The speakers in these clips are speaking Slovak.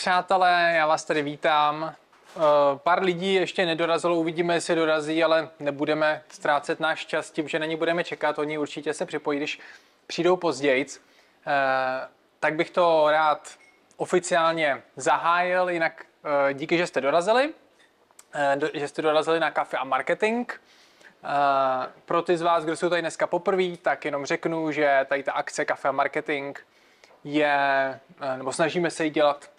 přátelé, já vás tady vítám. Pár lidí ještě nedorazilo, uvidíme, jestli dorazí, ale nebudeme ztrácet náš čas tím, že na ně budeme čekat. Oni určitě se připojí, když přijdou později. Tak bych to rád oficiálně zahájil, jinak díky, že jste dorazili. Na Kafe a marketing. Pro ty z vás, kdo jsou tady dneska poprvé, tak jenom řeknu, že tady ta akce Kafe a marketing je, nebo snažíme se ji dělat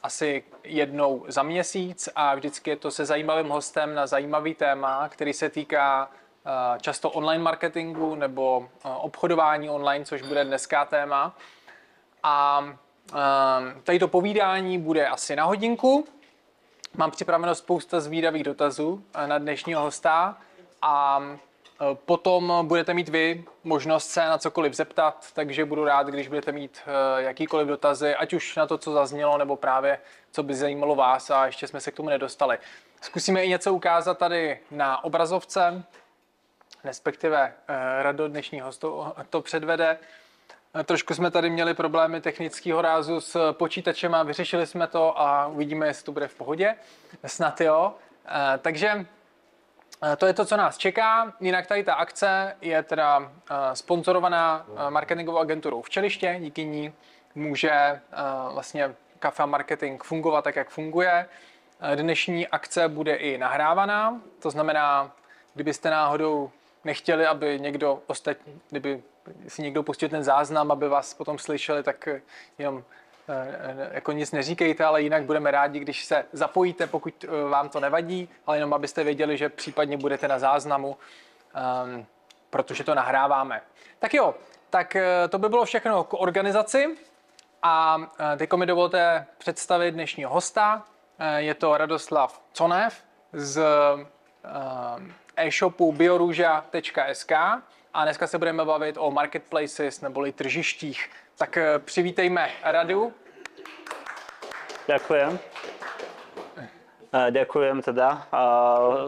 asi jednou za měsíc a vždycky je to se zajímavým hostem na zajímavý téma, který se týká často online marketingu nebo obchodování online, což bude dneska téma. A tady to povídání bude asi na hodinku. Mám připraveno spousta zvídavých dotazů na dnešního hosta a potom budete mít vy možnost se na cokoliv zeptat, takže budu rád, když budete mít jakýkoliv dotazy, ať už na to, co zaznělo, nebo právě co by zajímalo vás a ještě jsme se k tomu nedostali. Zkusíme i něco ukázat tady na obrazovce, respektive Rado dnešní host to předvede. Trošku jsme tady měli problémy technického rázu s počítačem a vyřešili jsme to a uvidíme, jestli to bude v pohodě. Snad jo. Takže to je to, co nás čeká. Jinak tady ta akce je teda sponzorovaná marketingovou agenturou Včeliště. Díky ní může vlastně Kafe a marketing fungovat tak, jak funguje. Dnešní akce bude i nahrávaná. To znamená, kdybyste náhodou nechtěli, aby někdo ostatní, kdyby si někdo pustil ten záznam, aby vás potom slyšeli, tak jenom jako nic neříkejte, ale jinak budeme rádi, když se zapojíte, pokud vám to nevadí, ale jenom abyste věděli, že případně budete na záznamu, protože to nahráváme. Tak jo, tak to by bylo všechno k organizaci a teď mi dovolte představit dnešního hosta. Je to Radoslav Conev z e-shopu bioruža.sk a dneska se budeme bavit o marketplaces neboli tržištích. Tak přivítejme Radu. Ďakujem. Ďakujem teda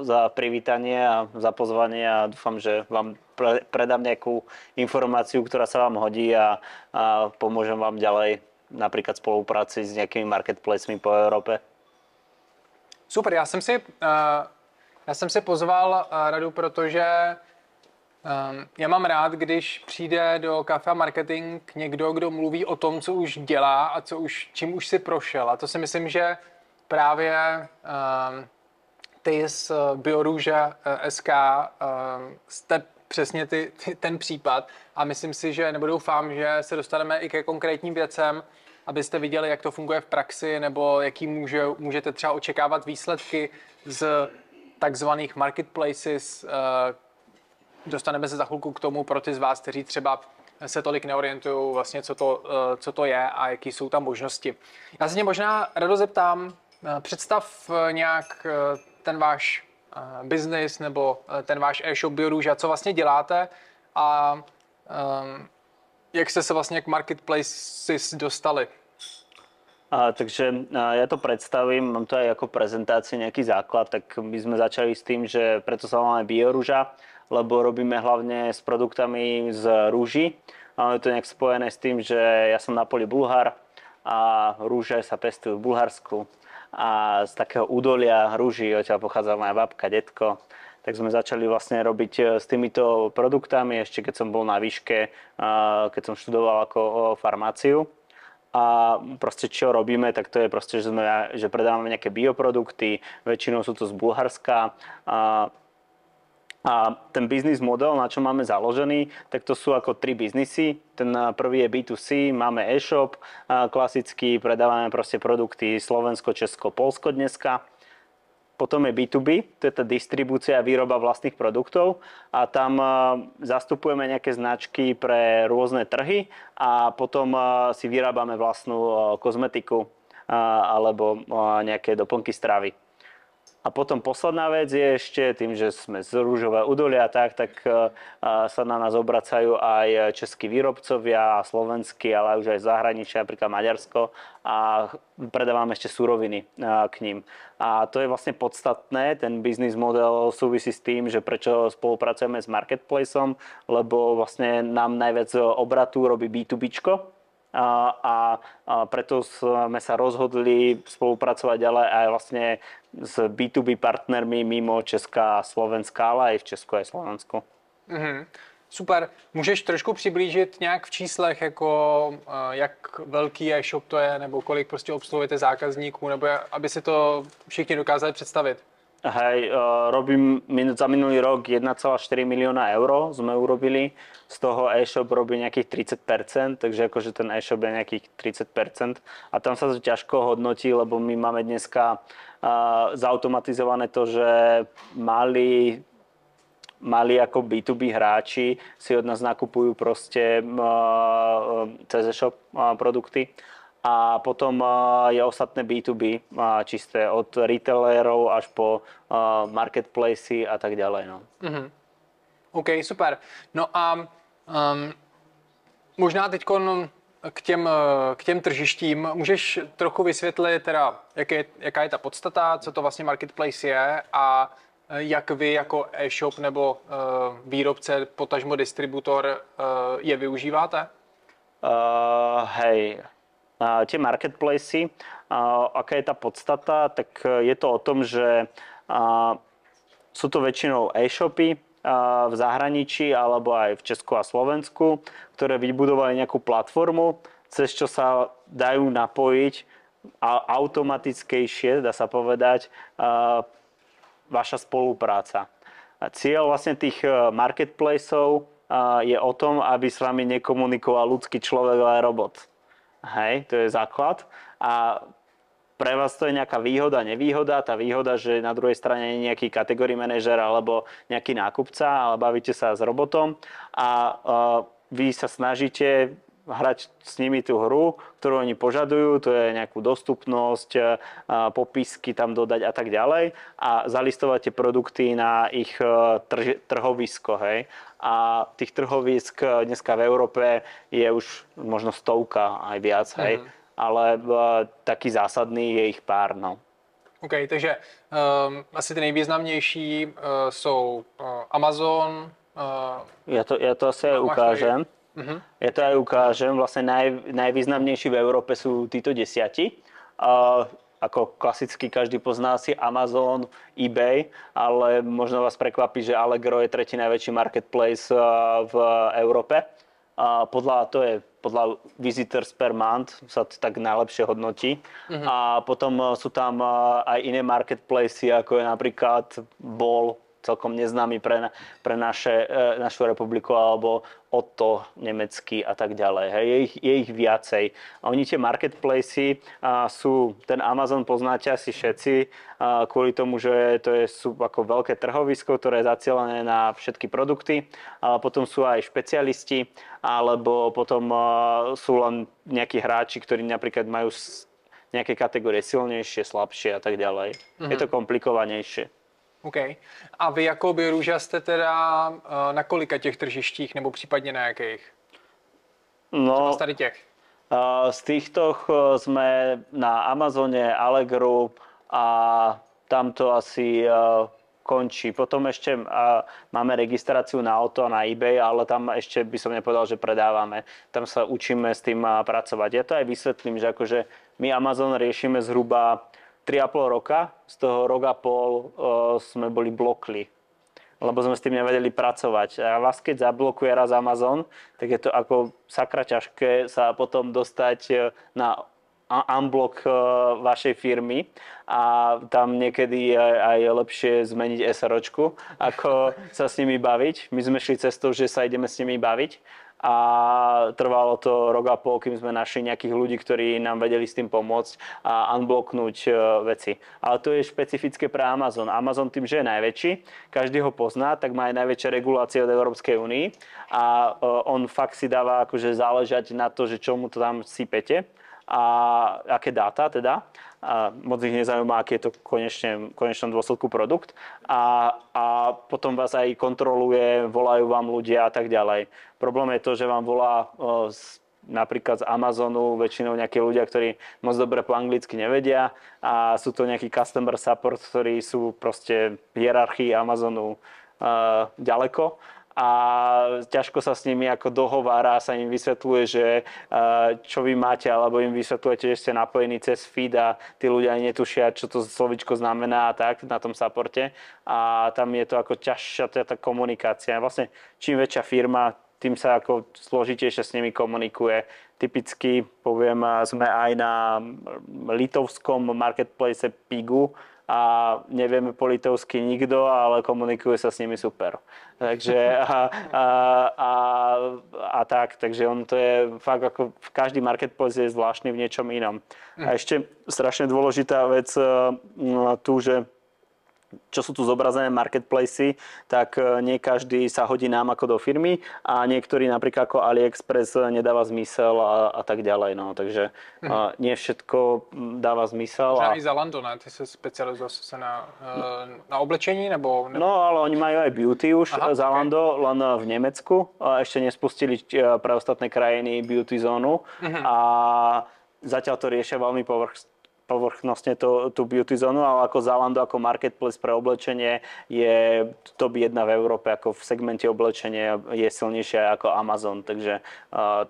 za privítanie a za pozvanie a dúfam, že vám predám nejakú informáciu, ktorá sa vám hodí a pomôžem vám ďalej napríklad spolupráci s nejakými marketplacemi po Európe. Super, já jsem si pozval Radu, protože já mám rád, když přijde do Kafe a marketing někdo, kdo mluví o tom, co už dělá a čím už si prošel. A to si myslím, že právě ty z Bioruža.sk jste přesně ten případ. A myslím si, nebo doufám, že se dostaneme i ke konkrétním věcem, abyste viděli, jak to funguje v praxi, nebo jaký můžete třeba očekávat výsledky z takzvaných marketplaces. Dostaneme se za chvilku k tomu pro ty z vás, kteří třeba se tolik neorientují vlastně, co to je a jaký jsou tam možnosti. Já se tě možná, Rado, zeptám, představ nějak ten váš biznis nebo ten váš e-shop Bioruža, co vlastně děláte a jak jste se vlastně k marketplaces dostali. Takže ja to predstavím, mám to aj ako prezentácii nejaký základ, tak my sme začali s tým, že preto sa voláme Bioruža, lebo robíme hlavne s produktami z rúží. Je to nejak spojené s tým, že ja som na poli Bulhár a rúže sa pestujú v Bulharsku a z takého údolia rúží odtiaľ pochádza moja babka, detko. Tak sme začali vlastne robiť s týmito produktami, ešte keď som bol na výške, keď som študoval ako farmáciu. A proste čo robíme, tak to je proste, že predávame nejaké bioprodukty, väčšinou sú to z Bulharska. A ten biznis model, na čo máme založený, tak to sú ako 3 biznisy. Ten prvý je B2C, máme e-shop, klasicky predávame proste produkty Slovensko, Česko, Polsko dneska. Potom je B2B, to je tá distribúcia a výroba vlastných produktov a tam zastupujeme nejaké značky pre rôzne trhy a potom si vyrábame vlastnú kozmetiku alebo nejaké doplnky stravy. A potom posledná vec je ešte tým, že sme z rúžové údolia, tak sa na nás obracajú aj českí výrobcovia, slovenskí, ale už aj zahraničia, napríklad Maďarsko a predávame ešte suroviny k ním. A to je vlastne podstatné, ten business model súvisí s tým, že prečo spolupracujeme s marketplaceom, lebo vlastne nám najviac obratu robí B2Bčko, a preto sme sa rozhodli spolupracovať ďalej aj vlastne s B2B partnermi mimo Česka a Slovenska, ale aj v Česku a Slovensku. Super. Můžeš trošku přiblížit nějak v číslech, jako jak velký e-shop to je, nebo kolik prostě obsluhujete zákazníků, nebo aby si to všichni dokázali představit? Hej, robím za minulý rok 1,4 milióna eur sme urobili, z toho e-shop robí nejakých 30%, takže akože ten e-shop je nejakých 30% a tam sa to ťažko hodnotí, lebo my máme dneska zautomatizované to, že mali ako B2B hráči si od nás nakupujú proste cez e-shop produkty. A potom je ostatné B2B, čisté od retailerov až po marketplacy a tak ďalej. No. OK, super. No a možná teď k těm tržištím můžeš trochu vysvětlit, teda, jaká je ta podstata, co to vlastně marketplace je a jak vy jako e-shop nebo výrobce, potažmo distributor je využíváte? Hej. Tie marketplacy, aká je tá podstata, tak je to o tom, že sú to väčšinou e-shopy v zahraničí alebo aj v Česku a Slovensku, ktoré vybudovali nejakú platformu, cez čo sa dajú napojiť automatickejšie, dá sa povedať, vaša spolupráca. Cieľ vlastne tých marketplaceov je o tom, aby s vami nekomunikoval ľudský človek, ale robot. Hej, to je základ. A pre vás to je nejaká výhoda, nevýhoda. Tá výhoda, že na druhej strane nie je nejaký category manažer alebo nejaký nákupca, ale bavíte sa s robotom a vy sa snažíte hrať s nimi tú hru, ktorú oni požadujú, to je nejakú dostupnosť, popisky tam dodať a tak ďalej a zalistovať tie produkty na ich trhovisko, hej. A tých trhovisk dneska v Európe je už možno 100 aj viac, hej. Ale taký zásadný je ich pár, no. OK, takže asi ty nejvýznamnější jsou Amazon. Ja to asi aj ukážem. Ja to aj ukážem. Vlastne najvýznamnejší v Európe sú títo 10. Ako klasicky každý pozná si Amazon, eBay, ale možno vás prekvapí, že Allegro je tretí najväčší marketplace v Európe. Podľa visitors per month sa to tak najlepšie hodnotí. A potom sú tam aj iné marketplacy, ako je napríklad Bol, celkom neznámy pre našu republiku, alebo Otto nemecký a tak ďalej. Hej. Je ich viacej. A oni tie marketplacy sú, ten Amazon poznáte asi všetci, kvôli tomu, že sú ako veľké trhovisko, ktoré je zacielené na všetky produkty, ale potom sú aj špecialisti, alebo potom sú len nejakí hráči, ktorí napríklad majú nejaké kategórie silnejšie, slabšie a tak ďalej. Je to komplikovanejšie. OK. A vy jako Bioruža jste teda na kolika těch tržištích, nebo případně na jakých? No, z tady těch? Z týchto sme na Amazone, Allegru a tam to asi končí. Potom ešte máme registráciu na Otto a na eBay, ale tam ešte by som nepovedal, že predávame. Tam sa učíme s tým pracovať. Ja to aj vysvetlím, že akože my Amazon riešime zhruba 3,5 roka, z toho rok a pol sme boli blokli, lebo sme s tým nevedeli pracovať. A vás keď zablokuje raz Amazon, tak je to ako sakra ťažké sa potom dostať na unblock vašej firmy a tam niekedy je aj lepšie zmeniť SROčku, ako sa s nimi baviť. My sme šli cestou, že sa ideme s nimi baviť a trvalo to rok a pol, kým sme našli nejakých ľudí, ktorí nám vedeli s tým pomôcť a unblocknúť veci. Ale to je špecifické pre Amazon. Amazon tým, že je najväčší, každý ho pozná, tak má aj najväčšie regulácie od Európskej únie a on fakt si dáva akože záležať na to, že čomu to tam sypete a aké dáta teda. A moc ich nezaujíma, aký je to v konečnom dôsledku produkt. A potom vás aj kontroluje, volajú vám ľudia a tak ďalej. Problém je to, že vám volá napríklad z Amazonu väčšinou nejakí ľudia, ktorí moc dobre po anglicky nevedia a sú to nejaký customer support, ktorí sú proste v hierarchii Amazonu ďaleko a ťažko sa s nimi ako dohovára, sa im vysvetľuje, že čo vy máte, alebo im vysvetľujete, že ste napojení cez feed a tí ľudia ani netušia, čo to slovičko znamená a tak na tom supporte. A tam je to ako ťažšia tá komunikácia. Vlastne čím väčšia firma, tým sa ako zložitejšie s nimi komunikuje. Typicky, poviem, sme aj na litovskom marketplace Pigu, a nevieme po litovsky nikto, ale komunikuje sa s nimi super. Takže takže on to je fakt ako každý marketplace je zvláštny v niečom inom. A ešte strašne dôležitá vec tu, že čo sú tu zobrazené marketplacy, tak nie každý sa hodí nám ako do firmy a niektorý napríklad ako AliExpress nedáva zmysel a tak ďalej. No. Takže nie všetko dáva zmysel. Možná i Zalando, ne? Ty se specializuješ se na oblečení? Nebo... No, ale oni majú aj beauty už, Zalando, len v Nemecku. Ešte nespustili pre ostatné krajiny beauty zónu a zatiaľ to riešia veľmi povrchnostne tú beauty zónu, ale ako Zalando, ako marketplace pre oblečenie je top 1 v Európe, ako v segmente oblečenia je silnejšie ako Amazon, takže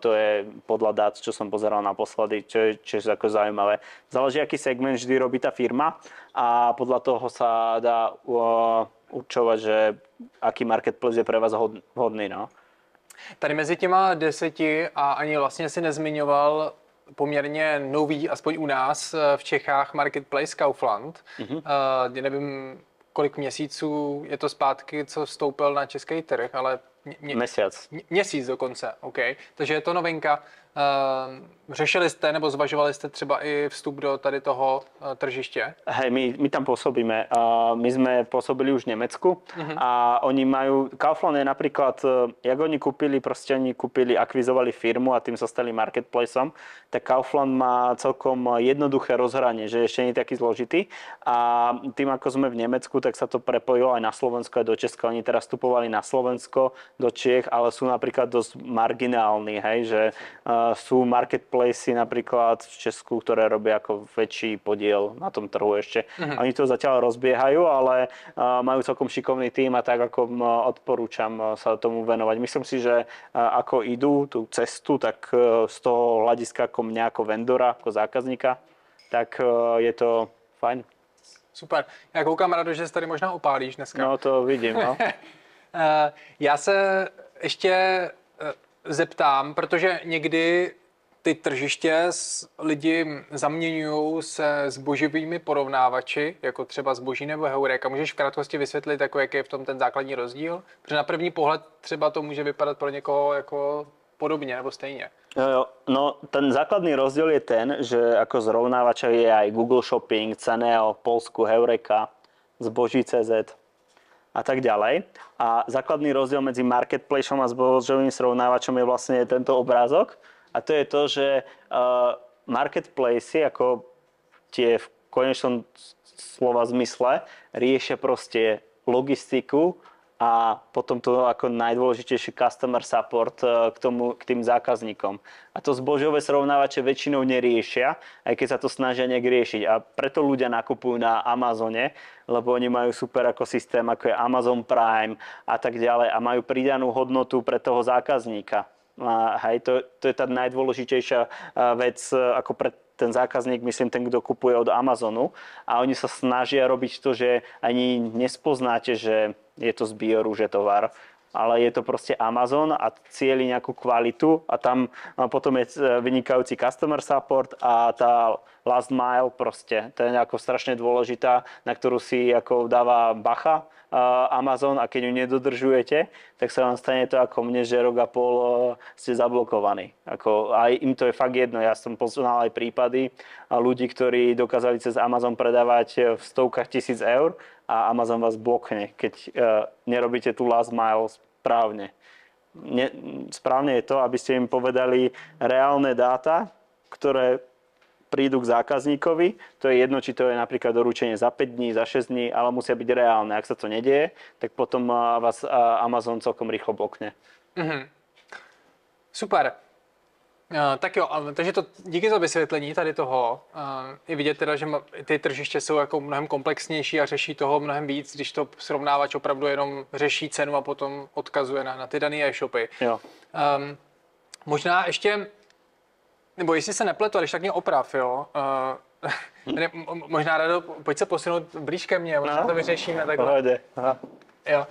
to je podľa dát, čo som pozeral naposledy, čo je ako zaujímavé. Záleží, aký segment vždy robí tá firma a podľa toho sa dá určovať, že aký marketplace je pre vás vhodný. No. Tady mezi těma 10 a ani vlastně si nezmiňoval poměrně nový, aspoň u nás v Čechách, marketplace Kaufland. Nevím, kolik měsíců je to zpátky, co vstoupil na český trh, ale Měsíc dokonce, OK. Takže je to novinka. Řešili jste nebo zvažovali jste třeba i vstup do tady toho tržiště? Hej, my tam pôsobíme. My sme pôsobili už v Nemecku a oni majú... Kaufland je napríklad, jak oni kúpili, akvizovali firmu a tým sa stali marketplaceom, tak Kaufland má celkom jednoduché rozhranie, že ešte nie je taký zložitý. A tým, ako sme v Nemecku, tak sa to prepojilo aj na Slovensko, aj do Česka. Oni teraz vstupovali na Slovensko, do Čiech, ale sú napríklad dosť marginálni, hej, že sú marketplacy napríklad v Česku, ktoré robia ako väčší podiel na tom trhu ešte. Oni to zatiaľ rozbiehajú, ale majú celkom šikovný tím a tak ako odporúčam sa tomu venovať. Myslím si, že ako idú tú cestu, tak z toho hľadiska ako mňa, ako vendora, ako zákazníka, tak je to fajn. Super. Já koukám, Rado, že se tady možná opálíš dneska. No to vidím, no. Já se ještě zeptám, protože někdy ty tržiště lidi zaměňují se zboživými porovnávači, jako třeba Zboží nebo Heureka. Můžeš v krátkosti vysvětlit, jako jaký je v tom ten základní rozdíl? Protože na první pohled třeba to může vypadat pro někoho jako podobně nebo stejně. No, ten základný rozdiel je ten, že ako zrovnávača je aj Google Shopping, Ceneo, Polsku, Heureka, Zboží.cz a tak ďalej. A základný rozdiel medzi marketplaceom a zbožovým srovnávačom je vlastne tento obrázok. A to je to, že marketplace, ako tie v konečnom slova zmysle, riešia proste logistiku a potom to ako najdôležitejší customer support k tým zákazníkom. A to zbožové srovnávače väčšinou neriešia, aj keď sa to snažia nejak riešiť. A preto ľudia nakupujú na Amazone, lebo oni majú super ako systém, ako je Amazon Prime a tak ďalej a majú pridanú hodnotu pre toho zákazníka. A hej, to je tá najdôležitejšia vec ako pre ten zákazník, myslím, ten, kto kupuje od Amazonu. A oni sa snažia robiť to, že ani nespoznáte, že je to z biorúže tovar, ale je to proste Amazon a cieli nejakú kvalitu a tam potom je vynikajúci customer support a tá last mile proste, to je ako strašne dôležitá, na ktorú si ako dáva bacha Amazon a keď ju nedodržujete, tak sa vám stane to ako mne, že rok a pol ste zablokovaní. Ako, aj im to je fakt jedno, ja som poznal aj prípady ľudí, ktorí dokázali cez Amazon predávať v stovkách tisíc eur a Amazon vás blokne, keď nerobíte tú last mile správne. Správne je to, aby ste im povedali reálne dáta, ktoré prídu k zákazníkovi. To je jedno, či to je napríklad doručenie za 5 dní, za 6 dní, ale musia byť reálne. Ak sa to nedieje, tak potom vás Amazon celkom rýchlo blokne. Super. Tak jo, takže díky za vysvětlení tady toho. Je vidět teda, že ty tržiště jsou jako mnohem komplexnější a řeší toho mnohem víc, když to srovnávač opravdu jenom řeší cenu a potom odkazuje na ty dané e-shopy. Jo. Možná ještě, nebo jestli se nepletu, když tak mě oprav, jo. Možná, Rado, pojď se posunout blíž ke mně, možná to vyřešíme takhle. Pohode. Jo.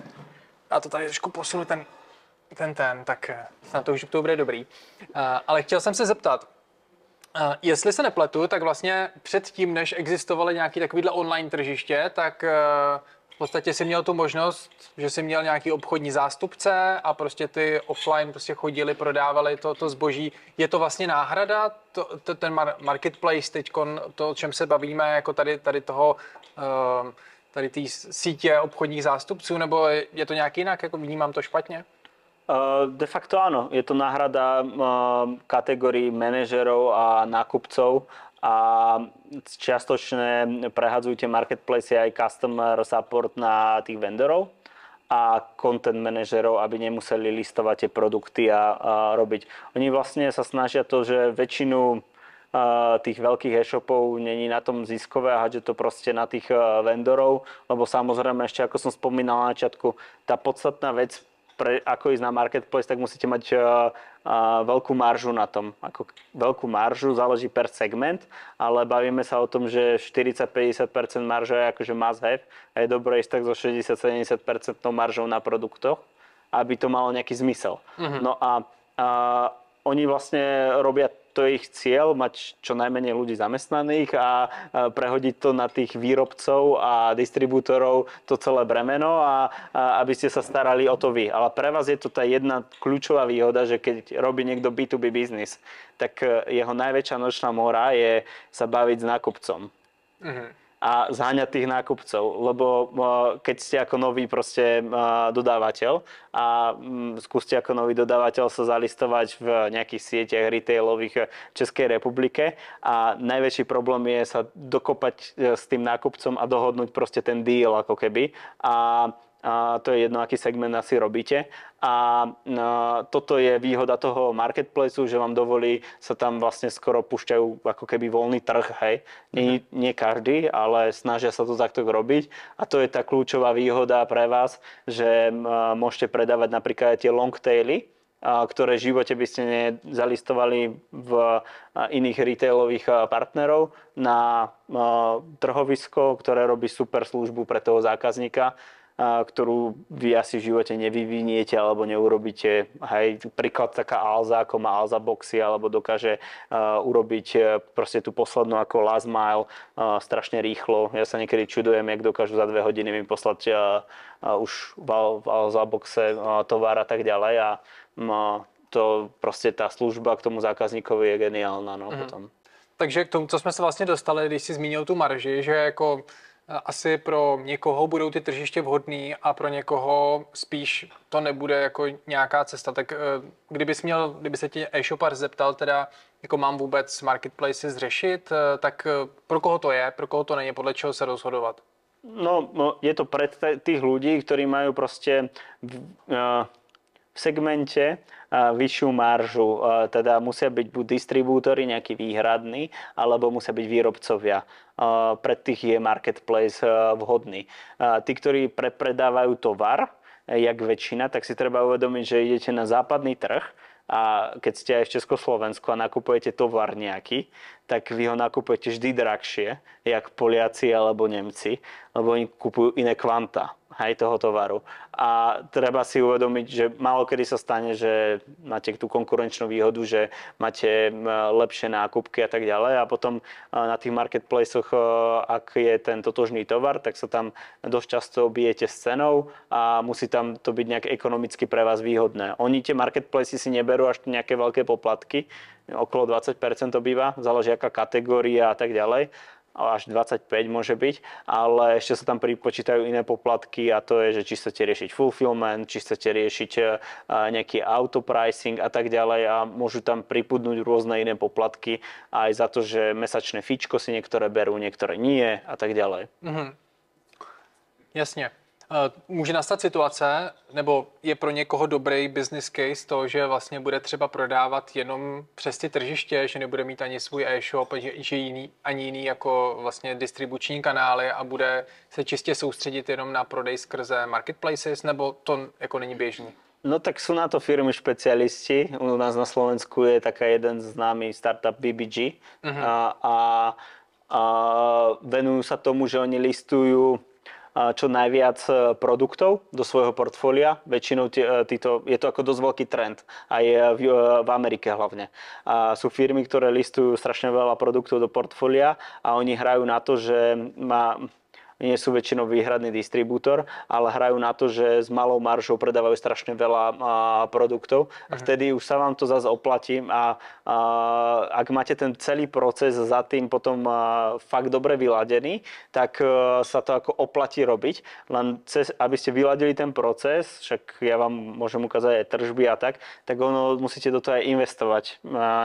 A to tady trošku posunu tak na to už to bude dobrý. Ale chtěl jsem se zeptat, jestli se nepletu, tak vlastně předtím, než existovaly nějaké takovýhle online tržiště, tak v podstatě si měl tu možnost, že si měl nějaký obchodní zástupce a prostě ty offline prostě chodili, prodávali to zboží. Je to vlastně náhrada, ten marketplace teďkon, to, o čem se bavíme, jako tady toho, tady té sítě obchodních zástupců, nebo je to nějak jinak, jako vnímám to špatně? De facto áno, je to náhrada kategórií manažerov a nákupcov a čiastočne prehadzujte marketplace aj customer support na tých vendorov a content manažerov, aby nemuseli listovať tie produkty a robiť. Oni vlastne sa snažia to, že väčšinu tých veľkých e-shopov není na tom ziskové a hádže to proste na tých vendorov, lebo samozrejme ešte ako som spomínal na začiatku, tá podstatná vec ako ísť na marketplace, tak musíte mať veľkú maržu na tom. Ako veľkú maržu záleží per segment, ale bavíme sa o tom, že 40-50% marža je akože must have a je dobré ísť tak so 60-70% maržou na produktoch, aby to malo nejaký zmysel. No a oni vlastne robia, to je ich cieľ, mať čo najmenej ľudí zamestnaných a prehodiť to na tých výrobcov a distribútorov to celé bremeno a aby ste sa starali o to vy. Ale pre vás je to tá jedna kľúčová výhoda, že keď robí niekto B2B biznis, tak jeho najväčšia nočná mora je sa baviť s nákupcom. A zháňať tých nákupcov, lebo keď ste ako nový proste dodávateľ a skúste ako nový dodávateľ sa zalistovať v nejakých sieťach retailových v Českej republike a najväčší problém je sa dokopať s tým nákupcom a dohodnúť proste ten deal ako keby a to je jedno, aký segment asi robíte. A toto je výhoda toho marketplaceu, že vám dovolí, sa tam vlastne skoro púšťajú ako keby voľný trh, hej. Nie každý, ale snažia sa to takto robiť. A to je tá kľúčová výhoda pre vás, že môžete predávať napríklad aj tie long taily, ktoré v živote by ste nezalistovali v iných retailových partnerov na trhovisko, ktoré robí super službu pre toho zákazníka, ktorú vy asi v živote nevyviniete alebo neurobíte. Hej, príklad taká Alza, ako má Alza boxy, alebo dokáže urobiť proste tú poslednú ako last mile strašne rýchlo. Ja sa niekedy čudujem, jak dokážu za 2 hodiny mi poslať už v Alza boxe tovar a tak ďalej a to proste tá služba k tomu zákazníkovi je geniálna. No, potom. Takže k tomu, co jsme se vlastně dostali, když si zmínil tu marži, že jako asi pro někoho budou ty tržiště vhodný a pro někoho spíš to nebude jako nějaká cesta. Tak kdyby se tě e-shopar zeptal, teda jako mám vůbec marketplaces řešit, tak pro koho to je, pro koho to není, podle čeho se rozhodovat? No je to pre tých ľudí, ktorí majú proste v segmente vyššiu maržu, teda musia byť buď distribútory nejaký výhradný, alebo musia byť výrobcovia. Pre tých je marketplace vhodný. Tí, ktorí predávajú tovar, jak väčšina, tak si treba uvedomiť, že idete na západný trh a keď ste aj v Československu a nakupujete tovar nejaký, tak vy ho nakupujete vždy drahšie, jak Poliaci alebo Nemci, lebo oni kupujú iné kvanta toho tovaru. A treba si uvedomiť, že málo kedy sa stane, že máte tú konkurenčnú výhodu, že máte lepšie nákupky a tak ďalej a potom na tých marketplacoch, ak je ten totožný tovar, tak sa tam dosť často bijete s cenou a musí tam to byť nejak ekonomicky pre vás výhodné. Oni tie marketplacy si neberú až nejaké veľké poplatky, okolo 20% to býva, záleží aká kategória a tak ďalej. Až 25 môže byť, ale ešte sa tam pripočítajú iné poplatky a to je, že či chcete riešiť fulfillment, či chcete riešiť nejaký autopricing a tak ďalej a môžu tam pripudnúť rôzne iné poplatky aj za to, že mesačné fíčko si niektoré berú, niektoré nie a tak ďalej. Jasně. Může nastat situace, nebo je pro někoho dobrý business case to, že vlastně bude třeba prodávat jenom přes ty tržiště, že nebude mít ani svůj e-shop, že ani jiný jako vlastně distribuční kanály a bude se čistě soustředit jenom na prodej skrze marketplaces, nebo to jako není běžný? No tak sú na to firmy špecialisti. U nás na Slovensku je taká jeden známy startup BBG a venujú sa tomu, že oni listujú čo najviac produktov do svojho portfólia. Väčšinou je to ako dosť veľký trend, aj v Amerike hlavne. Sú firmy, ktoré listujú strašne veľa produktov do portfólia a oni hrajú na to, že nie sú väčšinou výhradný distribútor, ale hrajú na to, že s malou maržou predávajú strašne veľa produktov a vtedy už sa vám to zase oplatí a ak máte ten celý proces za tým potom fakt dobre vyladený, tak sa to ako oplatí robiť. Len aby ste vyladili ten proces, však ja vám môžem ukázať aj tržby a tak ono musíte do toho aj investovať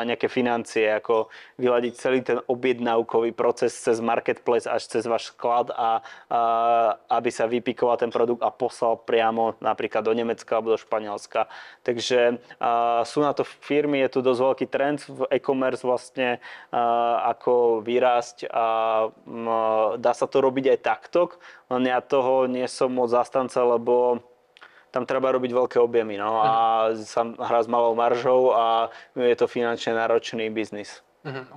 nejaké financie, ako vyladiť celý ten objednávkový proces cez marketplace až cez váš sklad a aby sa vypikoval ten produkt a poslal priamo napríklad do Nemecka alebo do Španielska. Takže sú na to firmy, je tu dosť veľký trend v e-commerce vlastne ako vyrásť a dá sa to robiť aj takto, len ja toho nie som moc zastanca, lebo tam treba robiť veľké objemy a sa hrá s malou maržou a je to finančne náročný biznis.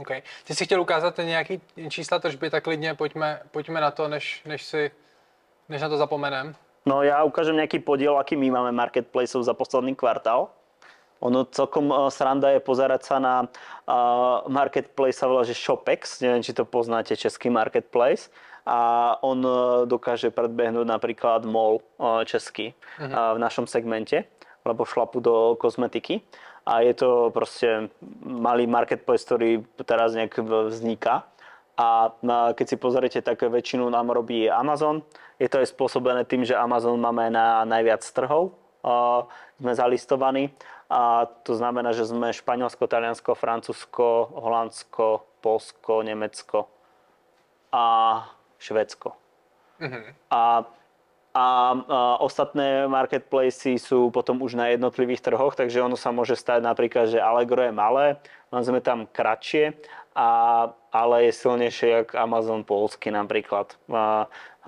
Okay. Ty si chtěl ukázat nějaký čísla tržby, tak klidně pojďme na to, než na to zapomenem. No ja ukážem nejaký podiel, aký my máme marketplaceov za posledný kvartál. Ono celkom sranda je pozerať sa na marketplace, sa volá, že Shopex, neviem, či to poznáte, český marketplace. A on dokáže predbehnúť napríklad MOL český v našom segmente, lebo šlapu do kozmetiky. A je to proste malý marketplace, ktorý teraz nejak vzniká. A keď si pozriete, tak väčšinu nám robí Amazon. Je to aj spôsobené tým, že Amazon máme na najviac trhov. Sme zalistovaní. A to znamená, že sme Španielsko, Taliansko, Francúzsko, Holandsko, Poľsko, Nemecko a Švédsko. A ostatné marketplacy sú potom už na jednotlivých trhoch, takže ono sa môže stať napríklad, že Allegro je malé, len sme tam kratšie, ale je silnejšie ako Amazon Polsky napríklad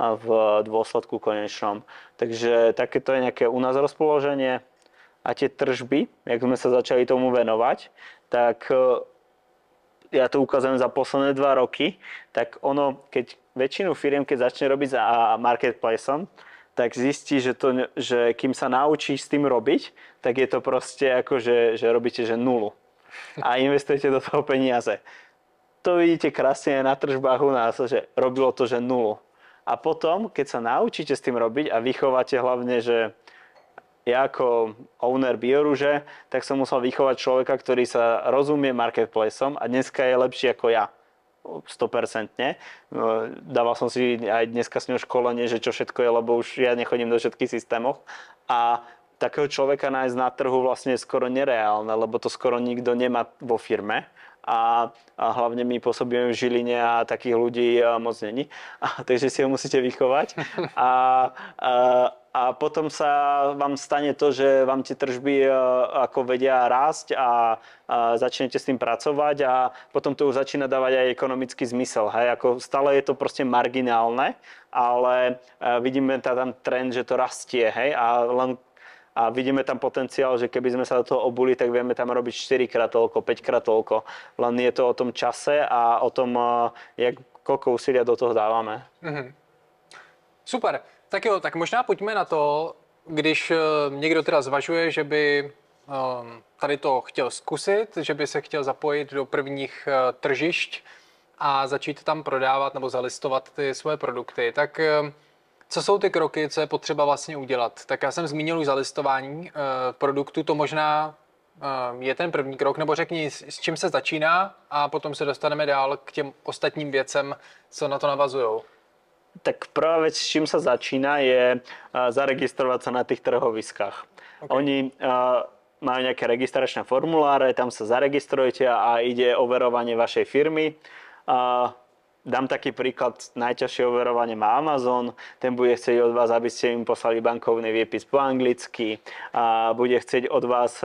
v dôsledku konečnom. Takže takéto je nejaké u nás rozpoloženie a tie tržby, jak sme sa začali tomu venovať, tak ja to ukazujem za posledné 2 roky, tak ono, keď väčšinu firiem, keď začne robiť za marketplaceom, tak zistí, že kým sa naučí s tým robiť, tak je to proste ako, že robíte nulu a investujete do toho peniaze. To vidíte krásne na tržbách u nás, že robilo to, nulu. A potom, keď sa naučíte s tým robiť a vychováte hlavne, že ja ako owner Bioruže, tak som musel vychovať človeka, ktorý sa rozumie marketplaceom a dneska je lepší ako ja. 100%. Dával som si aj dneska s ňou školenie, že čo všetko je, lebo už ja nechodím do všetkých systémov. A takého človeka nájsť na trhu vlastne je skoro nereálne, lebo to skoro nikto nemá vo firme. A hlavne my pôsobíme v Žiline a takých ľudí moc není. Takže si ho musíte vychovať. A potom sa vám stane to, že vám tie tržby ako vedia rásť a začnete s tým pracovať a potom to už začína dávať aj ekonomický zmysel. Hej? Ako stále je to proste marginálne, ale vidíme tam trend, že to rastie. Hej? A vidíme tam potenciál, že keby sme sa do toho obuli, tak vieme tam robiť 4-krát toľko, 5-krát toľko. Len je to o tom čase a o tom, koľko úsilia do toho dávame. Super. Tak jo, tak možná pojďme na to, když někdo teda zvažuje, že by tady to chtěl zkusit, že by se chtěl zapojit do prvních tržišť a začít tam prodávat nebo zalistovat ty svoje produkty, tak co jsou ty kroky, co je potřeba vlastně udělat? Tak já jsem zmínil už zalistování produktu, to možná je ten první krok, nebo řekni, s čím se začíná a potom se dostaneme dál k těm ostatním věcem, co na to navazujou. Tak prvá vec, s čím sa začína, je zaregistrovať sa na tých trhoviskách. Okay. Oni majú nejaké registračné formuláre, tam sa zaregistrujete a ide overovanie vašej firmy. dám taký príklad, najťažšie overovanie má Amazon, ten bude chcieť od vás, aby ste im poslali bankovný výpis po anglicky a bude chcieť od vás,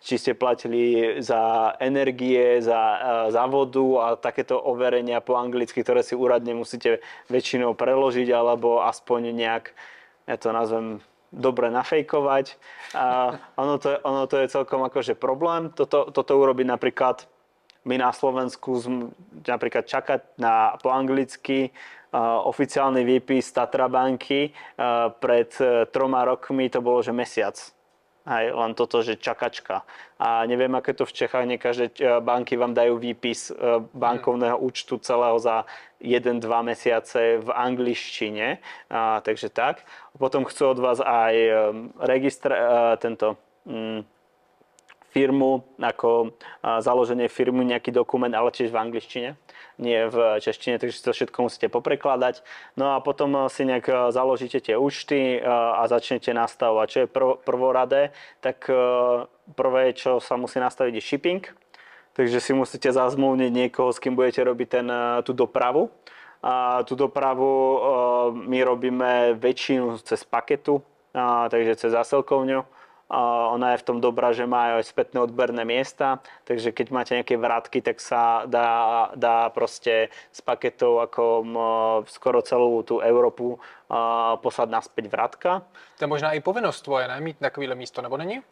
či ste platili za energie, za vodu a takéto overenia po anglicky, ktoré si úradne musíte väčšinou preložiť alebo aspoň nejak, ja to nazvem, dobre nafejkovať. A ono to je celkom akože problém. Toto urobiť napríklad my na Slovensku napríklad čakať po anglicky oficiálny výpis Tatra banky pred 3 rokmi to bolo, že mesiac. Hej, len toto, že čakačka. A neviem, aké to v Čechách, nie každé banky vám dajú výpis bankovného účtu celého za 1-2 mesiace v angličtine. Takže tak. Potom chcú od vás aj firmu, ako založenie firmy, nejaký dokument, ale tiež v angličtine, nie v češtine, takže to všetko musíte poprekladať. No a potom si nejak založíte tie účty a začnete nastavovať. Čo je prvoradé, tak prvé, čo sa musí nastaviť, je shipping. Takže si musíte zazmluvniť niekoho, s kým budete robiť tú dopravu. A tú dopravu my robíme väčšinu cez paketu, takže cez zásilkovňu. Ona je v tom dobrá, že má aj spätné odberné miesta, takže keď máte nejaké vrátky, tak sa dá proste z paketov ako skoro celú tú Európu poslať naspäť vrátka. To je možná i povinnost tvoje, ne? Mít takovýhle místo, nebo není?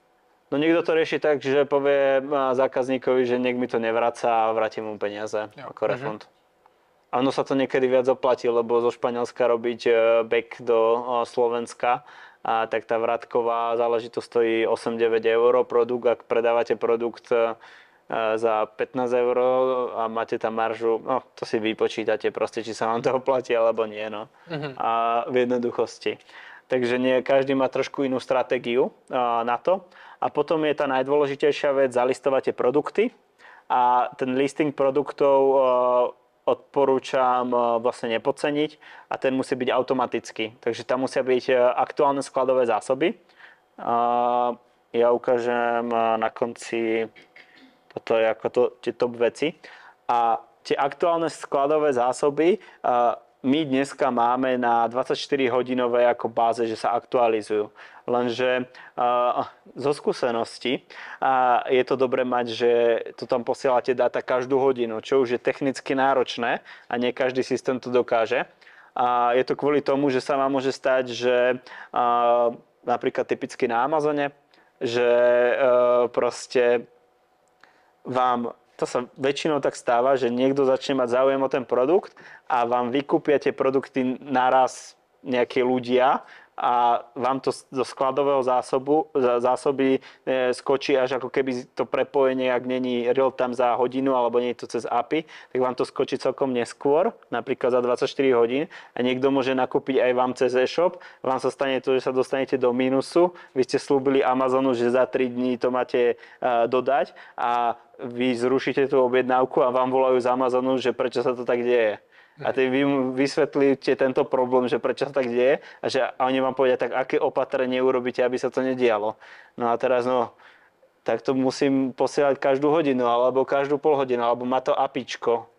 No niekto to rieši tak, že povie zákazníkovi, že nech mi to nevraca a vrátim mu peniaze ako refund. A ono sa to niekedy viac oplatí, lebo zo Španielska robiť back do Slovenska, tak tá vrátková záležitosť stojí 8-9 eur produkt. Ak predávate produkt za 15 eur a máte tam maržu, no to si vypočítate proste, či sa vám to oplatí alebo nie. No. A v jednoduchosti. Takže nie, každý má trošku inú stratégiu na to. A potom je tá najdôležitejšia vec, zalistovať tie produkty. A ten listing produktov odporúčam vlastne nepodceniť a ten musí byť automatický. Takže tam musia byť aktuálne skladové zásoby. Ja ukážem na konci, toto je ako tie top veci. A tie aktuálne skladové zásoby my dneska máme na 24-hodinové ako báze, že sa aktualizujú. Lenže zo skúsenosti je to dobré mať, že to tam posielate dáta každú hodinu, čo už je technicky náročné a nie každý systém to dokáže. A je to kvôli tomu, že sa vám môže stať, že napríklad typicky na Amazone, že proste vám, to sa väčšinou tak stáva, že niekto začne mať záujem o ten produkt a vám vykúpia tie produkty naraz nejakí ľudia a vám to zo skladového zásoby skočí až ako keby to prepojenie, ak není real time za hodinu alebo nie je to cez API, tak vám to skočí celkom neskôr, napríklad za 24 hodín a niekto môže nakúpiť aj vám cez e-shop. Vám sa stane to, že sa dostanete do mínusu. Vy ste slúbili Amazonu, že za 3 dní to máte dodať a vy zrušíte tú objednávku a vám volajú z Amazonu, že prečo sa to tak deje. A vy vysvetlíte tento problém, že prečo sa tak deje a oni vám povedia, tak aké opatrenie urobíte, aby sa to nedialo. No a teraz, tak to musím posielať každú hodinu, alebo každú pol hodinu, alebo má to APIčko,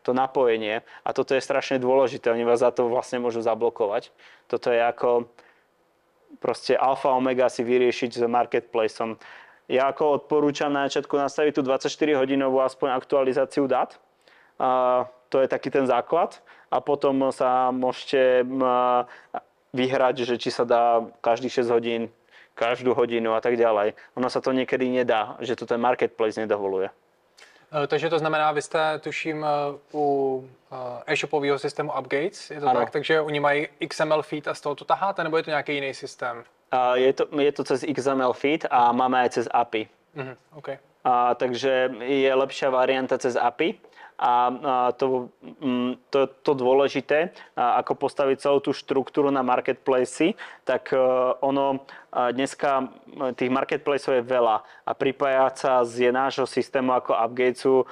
to napojenie. A toto je strašne dôležité, oni vás za to vlastne môžu zablokovať. Toto je ako proste alfa omega si vyriešiť s marketplaceom. Ja ako odporúčam na začiatku nastaviť tú 24-hodinovú aspoň aktualizáciu dát. To je taký ten základ a potom sa môžete vyhrať, že či sa dá každých 6 hodín, každú hodinu a tak ďalej. Ono sa to niekedy nedá, že to ten marketplace nedovoluje. Takže to znamená, vy jste, tuším, u e-shopového systému Upgates, je to ano. Tak? Takže oni mají XML feed a z toho to taháte, nebo je to nějaký jiný systém? Je to cez XML feed a máme aj cez API. Okay. Takže je lepšia varianta cez API. A to dôležité, ako postaviť celú tú štruktúru na marketplace, tak ono dneska tých marketplaceov je veľa a pripájať sa z nášho systému ako Upgatesu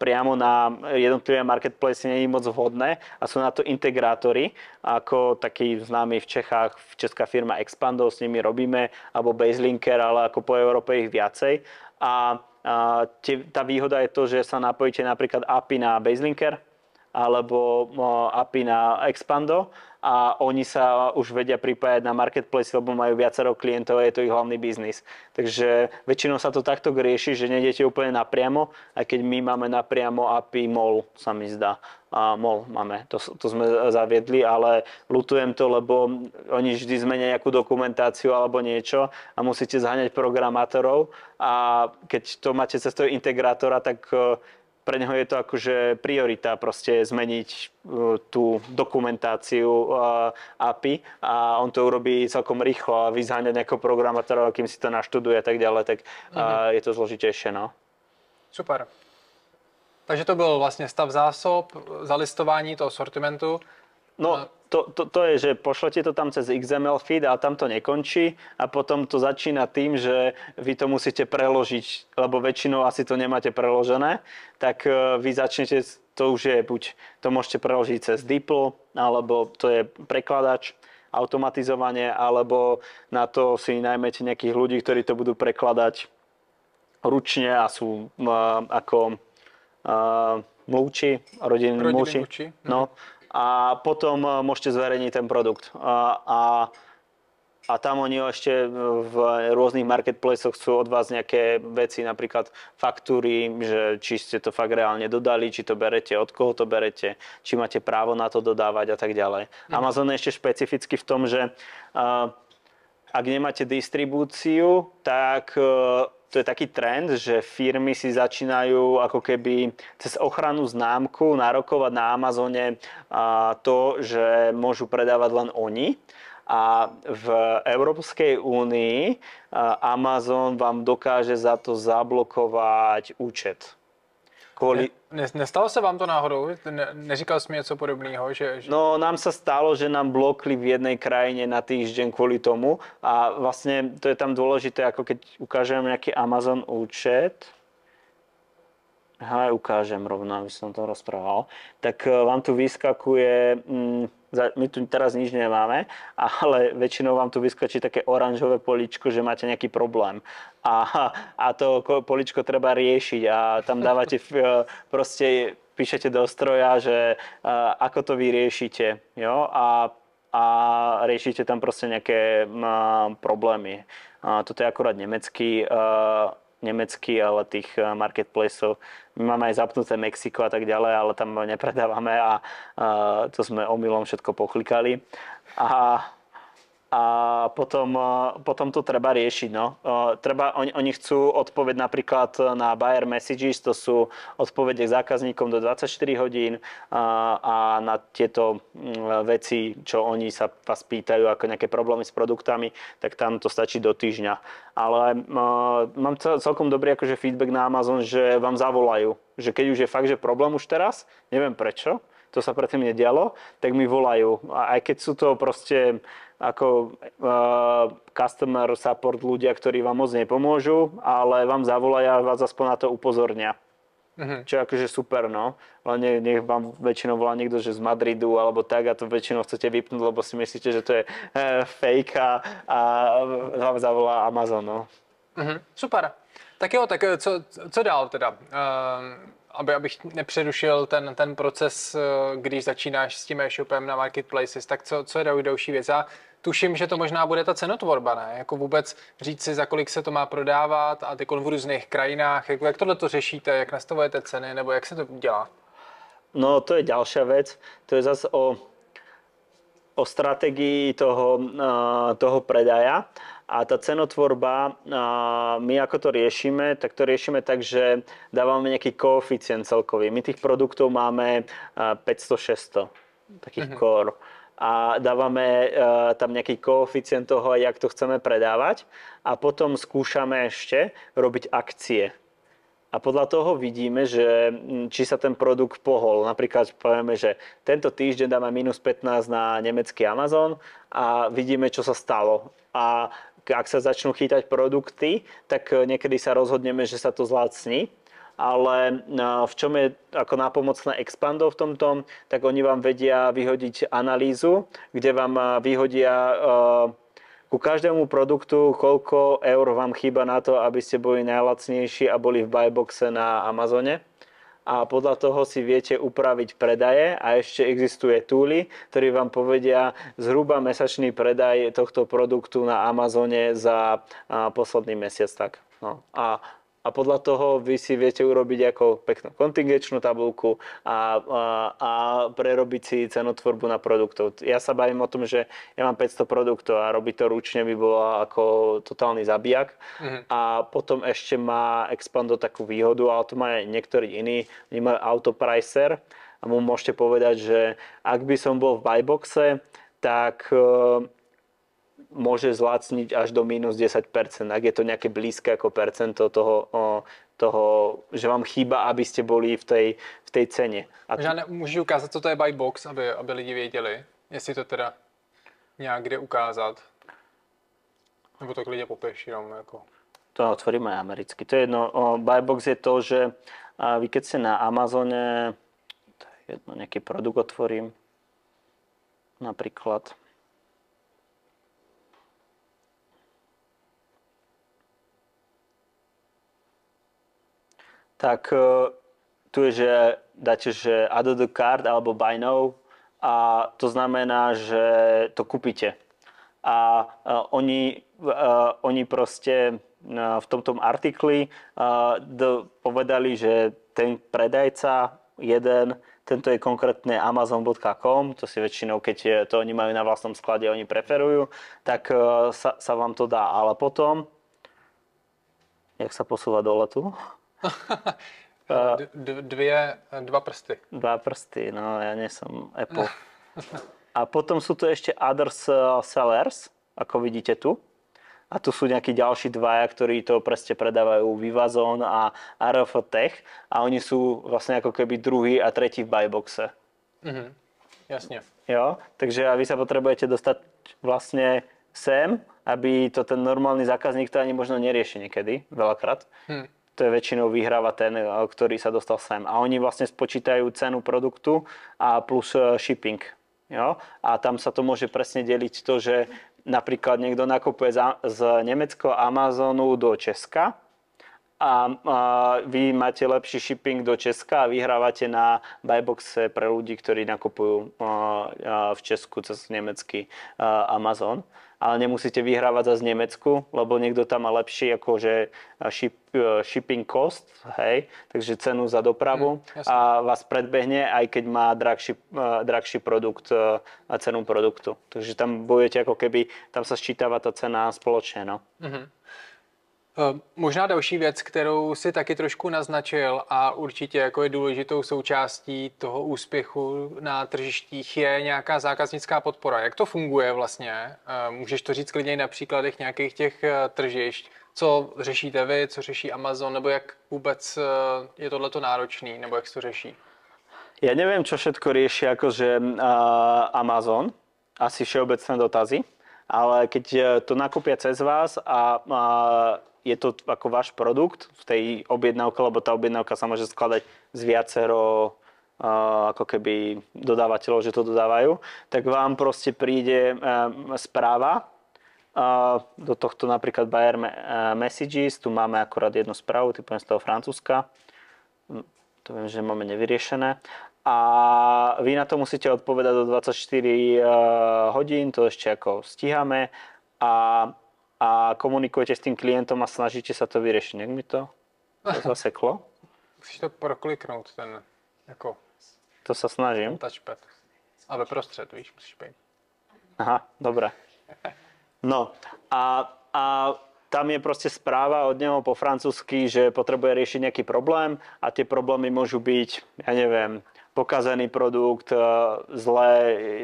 priamo na jednotlivé marketplace nie je moc vhodné a sú na to integrátory, ako taký známy v Čechách, česká firma Expandov, s nimi robíme, alebo Baselinker, ale ako po Európe ich viacej. A tá výhoda je to, že sa napojíte napríklad API na Baselinker alebo API na Expando a oni sa už vedia pripájať na marketplace, lebo majú viacero klientov a je to ich hlavný biznis. Takže väčšinou sa to takto rieši, že nejdete úplne napriamo, aj keď my máme napriamo API MOL, sa mi zdá. A MOL máme, to sme zaviedli, ale ľutujem to, lebo oni vždy zmenia nejakú dokumentáciu alebo niečo a musíte zháňať programátorov a keď to máte cez toho integrátora, tak pre neho je to akože priorita proste zmeniť tú dokumentáciu API a on to urobí celkom rýchlo a vyzháňať nejakého programátora, kým si to naštuduje a tak ďalej, tak je to zložitejšie, no. Super. Takže to byl vlastně stav zásob, zalistování toho sortimentu. No, to je, že pošlete to tam cez XML feed a tam to nekončí a potom to začína tým, že vy to musíte preložiť, lebo väčšinou asi to nemáte preložené, tak vy začnete, to už je buď to môžete preložiť cez DeepL, alebo to je prekladač, automatizovanie, alebo na to si najmete nejakých ľudí, ktorí to budú prekladať ručne a sú ako mluvči, rodinní mluvči. No. A potom môžete zverejniť ten produkt. A tam oni ešte v rôznych marketplacoch chcú od vás nejaké veci, napríklad faktúry, že či ste to fakt reálne dodali, či to berete, od koho to berete, či máte právo na to dodávať a tak ďalej. Amazon je ešte špecificky v tom, že ak nemáte distribúciu, tak to je taký trend, že firmy si začínajú ako keby cez ochrannú známku nárokovať na Amazone to, že môžu predávať len oni. A v Európskej únii Amazon vám dokáže za to zablokovať účet. Nestalo se vám to náhodou? Neříkal jsi mi něco podobného? No, nám sa stalo, že nám blokli v jednej krajine na týždeň kvôli tomu a vlastne to je tam dôležité, ako keď ukážem nejaký Amazon účet. Ukážem rovno, aby som to rozprával. Tak vám tu vyskakuje, my tu teraz nič nemáme, ale väčšinou vám tu vyskočí také oranžové políčko, že máte nejaký problém. A to políčko treba riešiť a tam dávate proste, píšete do stroja, že ako to vyriešite, jo? A riešite tam proste nejaké problémy. Toto je akurát nemecký, ale tých marketplaceov. My máme aj zapnuté Mexiko a tak ďalej, ale tam nepredávame a to sme omylom všetko poklikali. A potom to treba riešiť. No. Oni chcú odpoveď napríklad na buyer messages, to sú odpovede k zákazníkom do 24 hodín a na tieto veci, čo oni sa vás pýtajú, ako nejaké problémy s produktami, tak tam to stačí do týždňa. Ale mám celkom dobrý akože feedback na Amazon, že vám zavolajú. Že keď už je fakt, že problém už teraz, neviem prečo, to sa predtým nedialo, tak mi volajú. Aj keď sú to proste ako customer support ľudia, ktorí vám moc nepomôžu, ale vám zavolajú a vás aspoň na to upozornia. Čo je akože super, no. Ale nech vám väčšinou volá niekto, že z Madridu alebo tak a to väčšinou chcete vypnúť, lebo si myslíte, že to je fake a vám zavolá Amazon, no. Super. Tak jo, tak co dál teda? Abych nepřerušil ten proces, když začínáš s tím e-shopem na marketplaces, tak co je další věc? Já tuším, že to možná bude ta cenotvorba, ne? Jako vůbec říct si, za kolik se to má prodávat a ty v různých krajinách. Jak tohle to řešíte, jak nastavujete ceny, nebo jak se to dělá? No to je ďalšia vec. To je zase o stratégii toho predaja. A tá cenotvorba, my ako to riešime, tak, že dávame nejaký koeficient celkový. My tých produktov máme 500-600 takých core. A dávame tam nejaký koeficient toho, jak to chceme predávať. A potom skúšame ešte robiť akcie. A podľa toho vidíme, že či sa ten produkt pohol. Napríklad povieme, že tento týždeň dáme minus 15 na nemecký Amazon a vidíme, čo sa stalo. A ak sa začnú chytať produkty, tak niekedy sa rozhodneme, že sa to zlacní. Ale v čom je ako nápomocné Expando v tomto, tak oni vám vedia vyhodiť analýzu, kde vám vyhodia ku každému produktu, koľko eur vám chýba na to, aby ste boli najlacnejší a boli v buyboxe na Amazone. a podľa toho si viete upraviť predaje a ešte existuje tooly, ktorí vám povedia zhruba mesačný predaj tohto produktu na Amazone za posledný mesiac. Tak. No. A podľa toho vy si viete urobiť ako peknú kontingenčnú tabuľku a prerobiť si cenotvorbu na produktov. Ja sa bavím o tom, že ja mám 500 produktov a robiť to ručne by bolo ako totálny zabijak. A potom ešte má Expando takú výhodu, ale to má aj niektorí iní. Oni majú autopricer a mu môžete povedať, že ak by som bol v buyboxe, tak môže zlacniť až do minus 10%, ak je to nejaké blízke ako percento toho, že vám chýba, aby ste boli v tej cene. Možná můžeš ukázat, co to je buybox, aby lidi věděli, jestli to teda nějak kde ukázat. Nebo to klidně popiš jenom jako. To otvorím aj americky. To je jedno. Buybox je to, že vy keď ste na Amazone, to je jedno, nejaký produkt otvorím, napríklad. Tak tu je, že dáte, že add the card alebo buy now a to znamená, že to kúpite. A oni proste v tomto artikli povedali, že ten predajca tento je konkrétne amazon.com, to si väčšinou, keď to oni majú na vlastnom sklade, oni preferujú, tak sa vám to dá. Ale potom, jak sa posúva dole tu? Dva prsty. Dva prsty, no ja nie som Apple. A potom sú tu ešte others sellers, ako vidíte tu. A tu sú nejakí ďalší dvaja, ktorí to presne predávajú, Vivazon a RF Tech. A oni sú vlastne ako keby druhý a tretí v buyboxe. Jasne. Jo, takže vy sa potrebujete dostať vlastne sem, aby to ten normálny zákazník to ani možno nerieši niekedy, veľakrát. To je väčšinou vyhráva ten, ktorý sa dostal sem. A oni vlastne spočítajú cenu produktu a plus shipping. Jo? A tam sa to môže presne deliť to, že napríklad niekto nakupuje z nemeckého Amazonu do Česka a vy máte lepší shipping do Česka a vyhrávate na buyboxe pre ľudí, ktorí nakupujú v Česku cez nemecký Amazon. Ale nemusíte vyhrávať zase Nemecku, lebo niekto tam má lepší akože shipping cost, hej, takže cenu za dopravu a vás predbehne, aj keď má drahší produkt a cenu produktu. Takže tam budete ako keby, tam sa sčítava tá cena spoločne, no. Možná další věc, kterou si taky trošku naznačil a určitě jako je důležitou součástí toho úspěchu na tržištích je nějaká zákaznická podpora. Jak to funguje vlastně? Můžeš to říct klidně na příkladech nějakých těch tržišť? Co řešíte vy, co řeší Amazon, nebo jak vůbec je tohleto náročný, nebo jak se to řeší? Ja neviem, čo všetko rieši akože Amazon, asi všeobecné dotazy, ale keď to nakúpia cez vás a je to ako váš produkt v tej objednávke, lebo tá objednávka sa môže skladať z viacero ako keby dodávateľov, že to dodávajú, tak vám proste príde správa do tohto napríklad Buyer Messages, tu máme akorát jednu správu, typujem z toho Francúzska, to viem, že máme nevyriešené. A vy na to musíte odpovedať do 24 hodín, to ešte ako stíhame a komunikujete s tým klientom a snažíte sa to vyriešiť. Nech mi to zaseklo. Musíš to prokliknout, ten jako... To sa snažím. Touchpad. A ve prostřed, víš, musíš být. Aha, dobre. No a tam je proste správa od neho po francúzsky, že potrebuje riešiť nejaký problém a tie problémy môžu byť, ja neviem, pokazený produkt, zle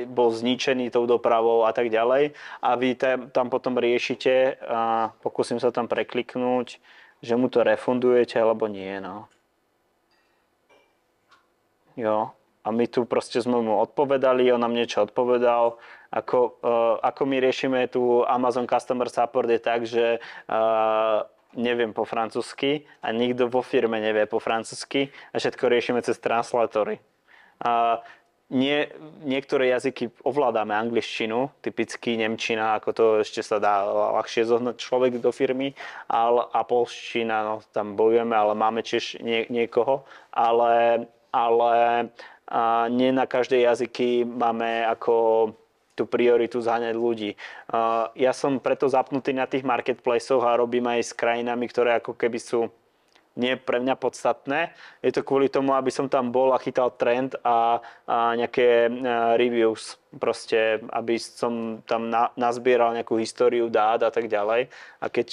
bol zničený tou dopravou a tak ďalej. A vy tam potom riešite a pokúsim sa tam prekliknúť, že mu to refundujete alebo nie. No. Jo. A my tu proste sme mu odpovedali, on nám niečo odpovedal. Ako my riešime tu Amazon Customer Support je tak, že neviem po francúzsky a nikto vo firme nevie po francúzsky a všetko riešime cez translátory. niektoré jazyky ovládame, angličtinu, typicky nemčina, ako to ešte sa dá ľahšie zohnať človek do firmy, a poľština, no tam bojujeme, ale máme tiež niekoho, ale nie na každé jazyky máme ako tú prioritu zháňať ľudí. Ja som preto zapnutý na tých marketplaceoch a robím aj s krajinami, ktoré ako keby sú nie pre mňa podstatné. Je to kvôli tomu, aby som tam bol a chytal trend a nejaké reviews. Proste, aby som tam nazbieral nejakú históriu dát a tak ďalej. A keď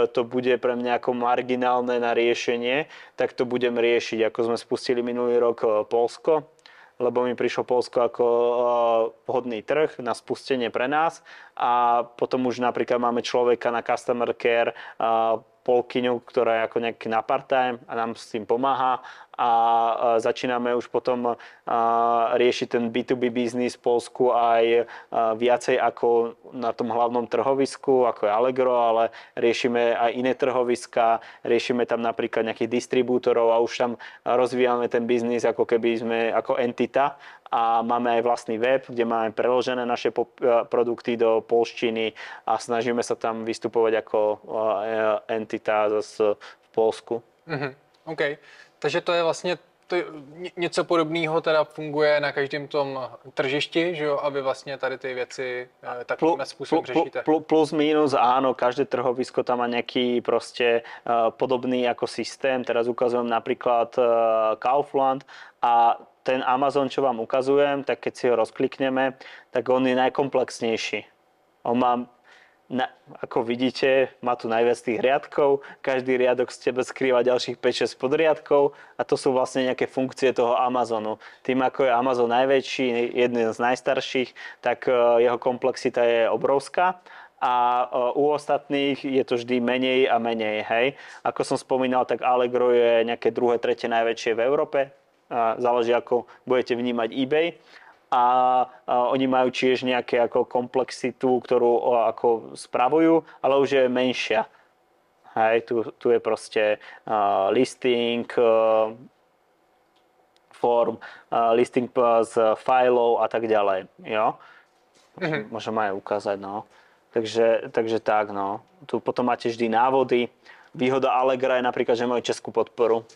to bude pre mňa ako marginálne na riešenie, tak to budem riešiť. Ako sme spustili minulý rok Poľsko, lebo mi prišlo Poľsko ako vhodný trh na spustenie pre nás. A potom už napríklad máme človeka na customer care, Polkyňu, ktorá je ako nejaký na part-time a nám s tým pomáha a začíname už potom riešiť ten B2B biznis v Poľsku aj viacej ako na tom hlavnom trhovisku, ako je Allegro, ale riešime aj iné trhoviska, riešime tam napríklad nejakých distribútorov a už tam rozvíjame ten biznis ako keby sme ako entita. A máme aj vlastný web, kde máme preložené naše produkty do poľštiny a snažíme sa tam vystupovať ako entita zase v Polsku. OK. Takže to je vlastně něco podobného teda funguje na každém tom tržišti, že jo, aby vlastně tady ty věci takovým způsobem řešíte. Plus minus, áno, každé trhovisko tam má nejaký proste podobný ako systém. Teraz ukazujem napríklad Kaufland a ten Amazon, čo vám ukazujem, tak keď si ho rozklikneme, tak on je najkomplexnejší. On má, ako vidíte, má tu najviac tých riadkov, každý riadok z tebe skrýva ďalších 5-6 podriadkov a to sú vlastne nejaké funkcie toho Amazonu. Tým, ako je Amazon najväčší, jeden z najstarších, tak jeho komplexita je obrovská. A u ostatných je to vždy menej a menej, hej. Ako som spomínal, tak Allegro je nejaké druhé, tretie najväčšie v Európe. Záleží, ako budete vnímať eBay. A oni majú tiež nejaké ako komplexitu, ktorú ako spravujú, ale už je menšia. Hej, tu je proste listing, form, listing z fileov a tak ďalej. Jo? Môžem aj ukázať, no. Takže tak, no. Tu potom máte vždy návody. Výhoda Allegra je napríklad, že majú českú podporu.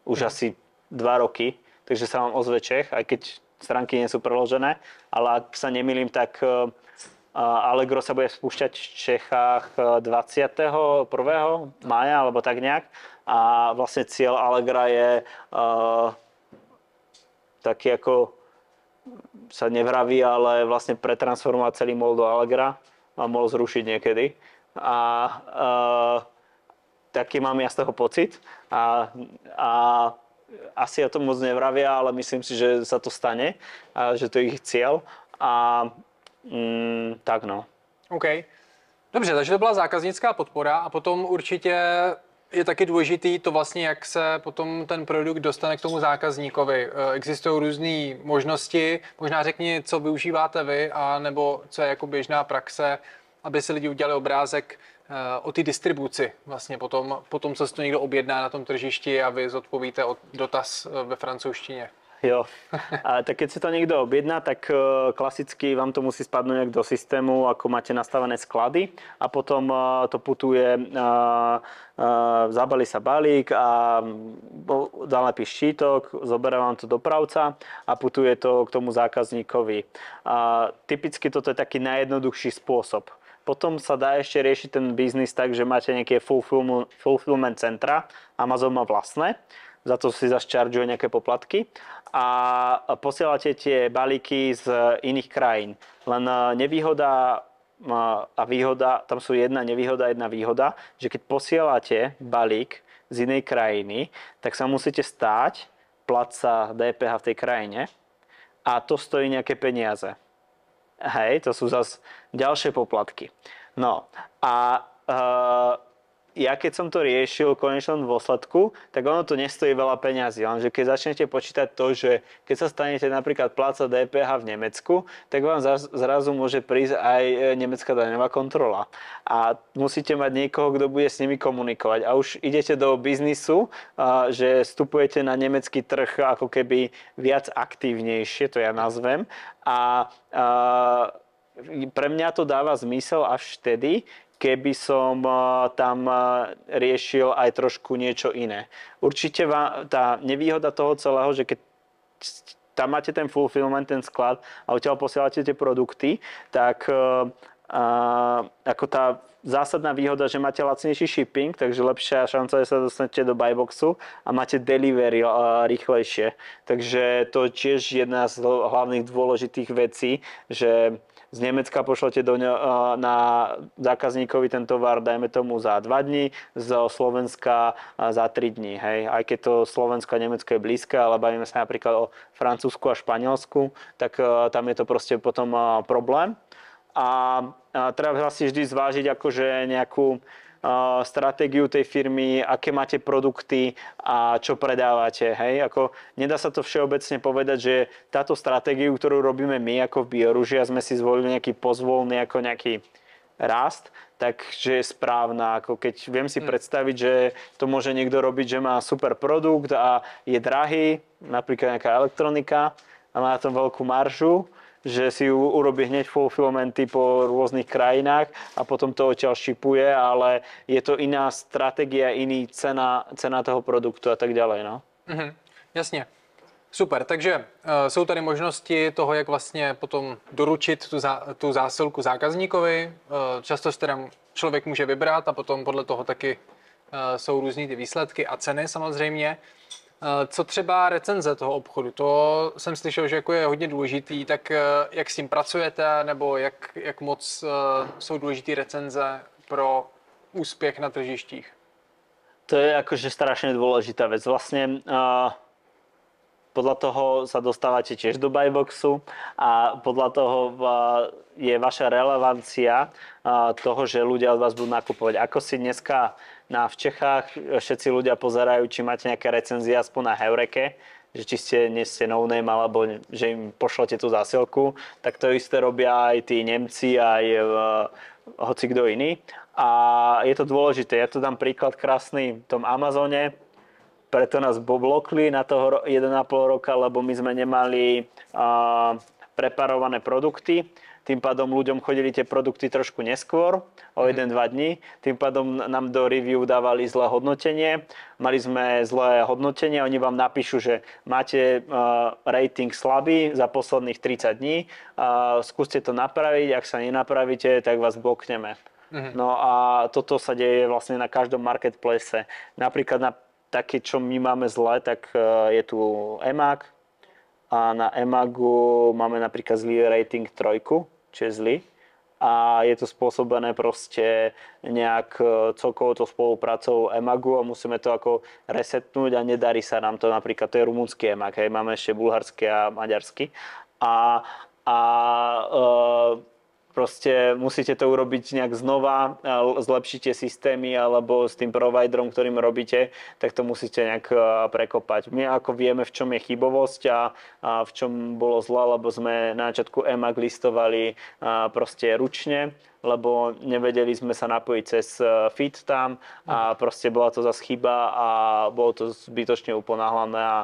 Už asi 2 roky, takže sa vám ozve Čech, aj keď stránky nie sú preložené, ale ak sa nemýlim, tak Allegro sa bude spúšťať v Čechách 21. mája, alebo tak nejak. A vlastne cieľ Allegra je taký ako sa nevraví, ale vlastne pretransformovať celý mall do Allegra a mall zrušiť niekedy. A taký mám ja z toho pocit. A asi o tom moc nevravia, ale myslím si, že sa to stane a že to je ich cieľ. A tak no. OK. Dobře, takže to byla zákaznická podpora a potom určitě je taky důležitý to vlastně, jak se potom ten produkt dostane k tomu zákazníkovi. Existují různé možnosti, možná řekni, co využíváte vy, a nebo co je jako běžná praxe, aby si lidi udělali obrázek o ty distribuci vlastně potom, co se to někdo objedná na tom tržišti a vy zodpovíte dotaz ve francouzštině. Jo, a tak keď si to niekto objedná, tak klasicky vám to musí spadnúť nejak do systému, ako máte nastavené sklady a potom to putuje, zabali sa balík a zalepí štítok, zoberá vám to dopravca a putuje to k tomu zákazníkovi. A typicky toto je taký najjednoduchší spôsob. Potom sa dá ešte riešiť ten biznis tak, že máte nejaké fulfillment centra, Amazon má vlastné, za to si zašťaržuje nejaké poplatky a posielate tie balíky z iných krajín. Len nevýhoda a výhoda, tam sú jedna nevýhoda, jedna výhoda, že keď posielate balík z inej krajiny, tak sa musíte stáť, platca DPH v tej krajine a to stojí nejaké peniaze. Hej, to sú zase ďalšie poplatky. No a ja keď som to riešil v konečnom dôsledku, tak ono to nestojí veľa peňazí. Lenže keď začnete počítať to, že keď sa stanete napríklad plácať DPH v Nemecku, tak vám zrazu môže prísť aj nemecká daňová kontrola. A musíte mať niekoho, kto bude s nimi komunikovať. A už idete do biznisu, že vstupujete na nemecký trh ako keby viac aktívnejšie, to ja nazvem. A pre mňa to dáva zmysel až vtedy, keby som tam riešil aj trošku niečo iné. Určite tá nevýhoda toho celého, že keď tam máte ten fulfillment, ten sklad a odtiaľ posielate tie produkty, tak ako tá zásadná výhoda, že máte lacnejší shipping, takže lepšia šanca, že sa dostanete do buyboxu a máte delivery rýchlejšie. Takže to je tiež jedna z hlavných dôležitých vecí, že z Nemecka pošlete na zákazníkovi ten tovar, dajme tomu za 2 dní, z Slovenska za 3 dní. Hej. Aj keď to Slovensko a Nemecko je blízke, ale bavíme sa napríklad o Francúzsku a Španielsku, tak tam je to proste potom problém. A treba si vždy zvážiť akože nejakú stratégiu tej firmy, aké máte produkty a čo predávate. Hej? Ako, nedá sa to všeobecne povedať, že táto stratégiu, ktorú robíme my ako v Bioruži a sme si zvolili nejaký pozvolný ako nejaký rast, takže je správna. Ako keď viem si predstaviť, že to môže niekto robiť, že má super produkt a je drahý, napríklad nejaká elektronika a má na tom veľkú maržu, že si urobí hneď fulfillmenty po rôznych krajinách a potom to odtiaľ šipuje, ale je to iná stratégia, iný cena toho produktu a tak ďalej. No? Jasně. Super, takže jsou tady možnosti toho, jak vlastně potom doručit tu zásilku zákazníkovi. Často se teda člověk může vybrat a potom podle toho taky jsou různý ty výsledky a ceny samozřejmě. Co třeba recenze toho obchodu? To jsem slyšel, že jako je hodně důležitý, tak jak s tím pracujete, nebo jak moc jsou důležité recenze pro úspěch na tržištích? To je akože strašne dôležitá vec. Vlastne podľa toho sa dostávate tiež do buyboxu a podľa toho je vaša relevancia toho, že ľudia od vás budú nakupovať. Ako si dneska v Čechách všetci ľudia pozerajú, či máte nejaké recenzie aspoň na Heureke, že či nie ste no name, alebo že im pošlete tú zásielku, tak to isté robia aj tí Nemci, aj hoci kto iný. A je to dôležité. Ja tu dám príklad krásny v tom Amazone. Preto nás blokli na toho 1,5 roka, lebo my sme nemali preparované produkty. Tým pádom ľuďom chodili tie produkty trošku neskôr, o 1-2 dní. Tým pádom nám do review dávali zlé hodnotenie. Mali sme zlé hodnotenie, oni vám napíšu, že máte rating slabý za posledných 30 dní. Skúste to napraviť, ak sa nenapravíte, tak vás blokneme. No a toto sa deje vlastne na každom marketplace. Napríklad na také, čo my máme zle, tak je tu EMAG a na EMAGu máme napríklad zlý rating 3, čo je zlý. A je to spôsobené proste nejak celkovo to spoluprácou EMAGu a musíme to ako resetnúť a nedarí sa nám to. Napríklad to je rumunský EMAG, hej, máme ešte bulharský a maďarský. Proste musíte to urobiť nejak znova, zlepšíte systémy alebo s tým providerom, ktorým robíte, tak to musíte nejak prekopať. My ako vieme, v čom je chybovosť a v čom bolo zle, lebo sme na začiatku EMAG listovali proste ručne, lebo nevedeli sme sa napojiť cez feed tam a proste bola to zase chyba a bolo to zbytočne uponáhlané a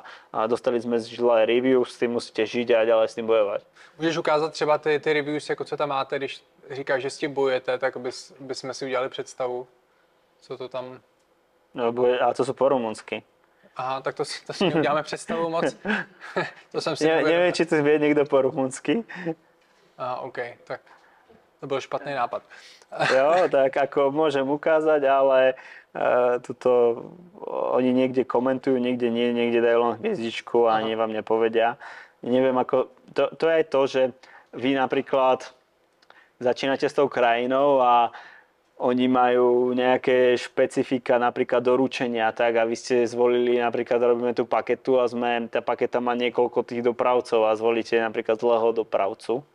dostali sme zlé review, s tým musíte žiť a ďalej s tým bojovať. Můžeš ukázat třeba ty reviews, jako co tam máte, když říkáš, že s tím bojujete, tak bychom si udělali představu, co to tam... No, a to jsou po rumunsky. Aha, tak to si neuděláme představu moc. To jsem si nevím, či to vie někdo po rumunsky. Aha, OK, tak to byl špatný nápad. Jo, tak ako môžem ukázať, ale oni niekde komentujú, niekde nie, niekde dajú len hviezdičku a ani vám nepovedia. Neviem, ako, to je aj to, že vy napríklad začínate s tou krajinou a oni majú nejaké špecifika, napríklad doručenia, tak a vy ste zvolili, napríklad robíme tú paketu a tá paketa má niekoľko tých dopravcov a zvolíte napríklad zlého dopravcu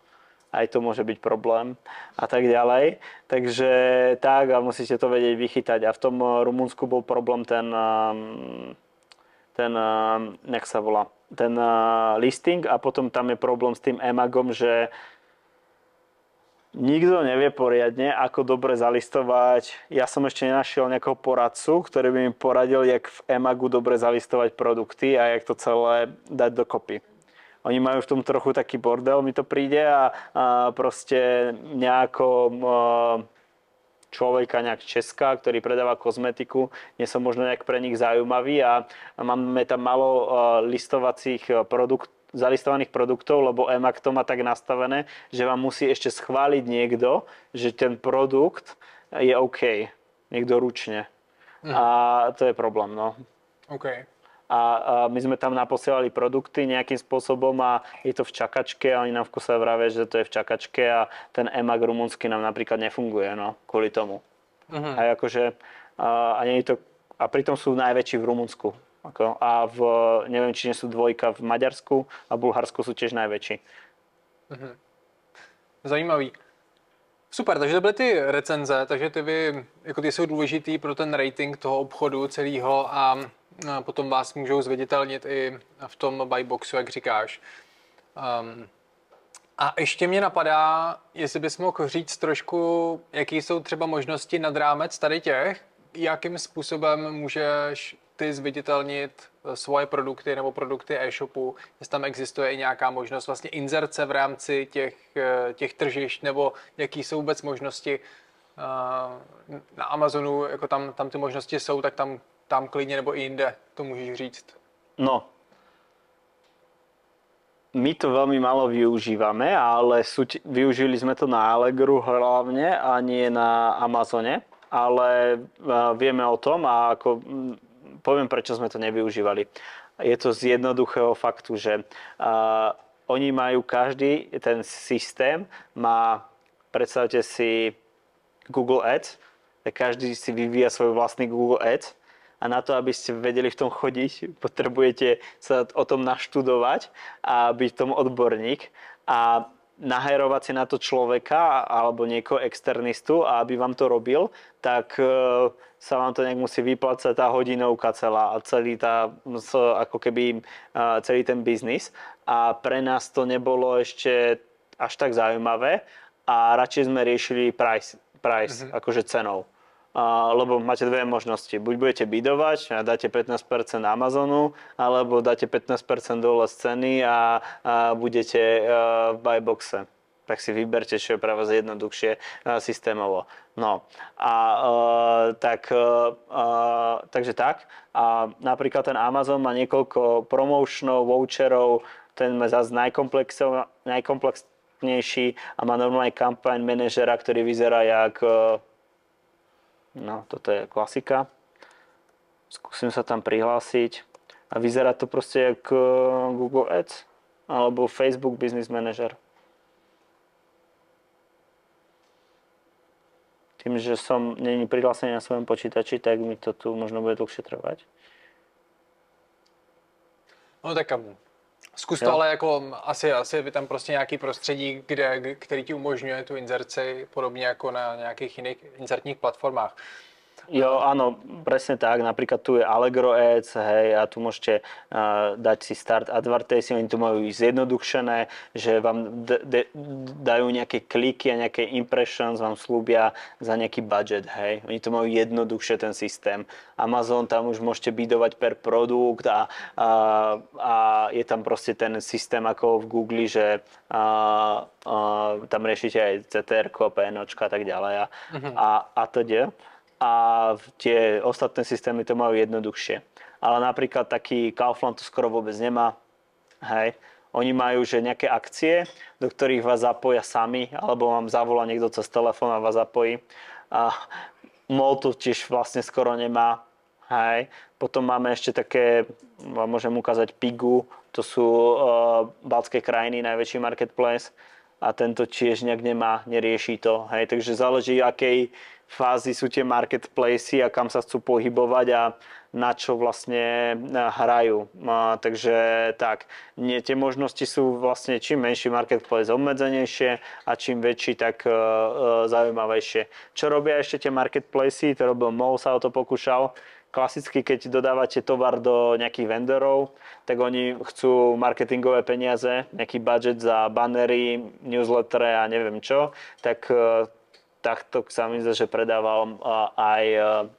aj to môže byť problém a tak ďalej. Takže tak, a musíte to vedieť vychytať. A v tom Rumunsku bol problém jak sa volá, ten listing, a potom tam je problém s tým EMAGom, že nikto nevie poriadne, ako dobre zalistovať. Ja som ešte nenašiel nejakého poradcu, ktorý by mi poradil, jak v EMAGu dobre zalistovať produkty a jak to celé dať dokopy. Oni majú v tom trochu taký bordel, mi to príde, a proste nejako človeka nejak z Česka, ktorý predáva kozmetiku, nie som možno nejak pre nich zaujímavý, a máme tam málo zalistovaných produktov, lebo EMAG to má tak nastavené, že vám musí ešte schváliť niekto, že ten produkt je OK. Niekto ručne. A to je problém, no. OK. A my sme tam naposielali produkty nejakým spôsobom a je to v čakačke, a oni nám v kuse vravia, že to je v čakačke, a ten EMAG rumunsky nám napríklad nefunguje, no, kvôli tomu. A akože, a pritom sú najväčší v Rumunsku. Neviem, či nie sú dvojka v Maďarsku, a v Bulharsku sú tiež najväčší. Zajímavý. Super, takže to byly ty recenze, takže ty jsou důležitý pro ten rating toho obchodu celého, a potom vás můžou zviditelnit i v tom buyboxu, jak říkáš. A ještě mě napadá, jestli bys mohl říct trošku, jaký jsou třeba možnosti nad rámec tady těch, jakým způsobem můžeš ty zviditelnit svoje produkty nebo produkty e-shopu, jestli tam existuje i nějaká možnost vlastně inzerce v rámci těch tržišť, nebo jaký jsou vůbec možnosti na Amazonu, jako tam ty možnosti jsou, tak tam klidně nebo i jinde to můžeš říct. No, my to veľmi málo využívame, ale využili sme to na Allegru hlavne a nie na Amazone, ale vieme o tom, a poviem, prečo sme to nevyužívali. Je to z jednoduchého faktu, že oni majú každý ten systém, predstavte si Google Ads, tak každý si vyvíja svoj vlastný Google Ads, a na to, aby ste vedeli v tom chodiť, potrebujete sa o tom naštudovať a byť v tom odborník a nahajrovať si na to človeka alebo niekoho externistu, a aby vám to robil, tak sa vám to nejak musí vyplácať tá hodinovka celá a celý ten biznis. A pre nás to nebolo ešte až tak zaujímavé, a radšej sme riešili price akože cenou. Lebo máte dve možnosti. Buď budete bidovať a dáte 15% Amazonu, alebo dáte 15% dole z ceny a budete v buyboxe. Tak si vyberte, čo je pre vás jednoduchšie systémovo. No takže tak. A napríklad ten Amazon má niekoľko promotionov, voucherov, ten má zase najkomplexnejší a má normálne kampaň manažera, ktorý vyzerá jak... No, toto je klasika. Skúsim sa tam prihlásiť. A vyzerá to proste jak Google Ads alebo Facebook Business Manager. Tým, že som není prihlásený na svojom počítači, tak mi to tu možno bude dlhšie trvať. No tak zkus to, ale jako asi je tam prostě nějaký prostředí, který ti umožňuje tu inzerci, podobně jako na nějakých jiných inzertních platformách. Jo, áno, presne tak. Napríklad tu je Allegro Ads, hej, a tu môžete dať si start advertising, oni to majú zjednodušené, že vám dajú nejaké kliky a nejaké impressions, vám slúbia za nejaký budget, hej. Oni to majú jednoduchšie, ten systém. Amazon, tam už môžete bidovať per produkt a je tam proste ten systém ako v Google, že tam riešite aj CTR-ko, PNOčka a tak ďalej a teda. A tie ostatné systémy to majú jednoduchšie. Ale napríklad taký Kaufland to skoro vôbec nemá. Hej. Oni majú že nejaké akcie, do ktorých vás zapoja sami, alebo vám zavolá niekto cez telefón a vás zapojí. A MOL to tiež vlastne skoro nemá. Hej. Potom máme ešte také, môžem ukázať Pigu, to sú baltské krajiny, najväčší marketplace. A tento tiež nejak nemá, nerieši to. Hej. Takže záleží, akej fázy sú tie marketplacy a kam sa chcú pohybovať a na čo vlastne hrajú. Takže tak, tie možnosti sú vlastne čím menší marketplace obmedzenejšie a čím väčší, tak zaujímavejšie. Čo robia ešte tie marketplacy? To robil MOL, sa o to pokúšal. Klasicky, keď dodávate tovar do nejakých vendorov, tak oni chcú marketingové peniaze, nejaký budget za bannery, newslettere a neviem čo, tak takto sa mi zdá, že predával aj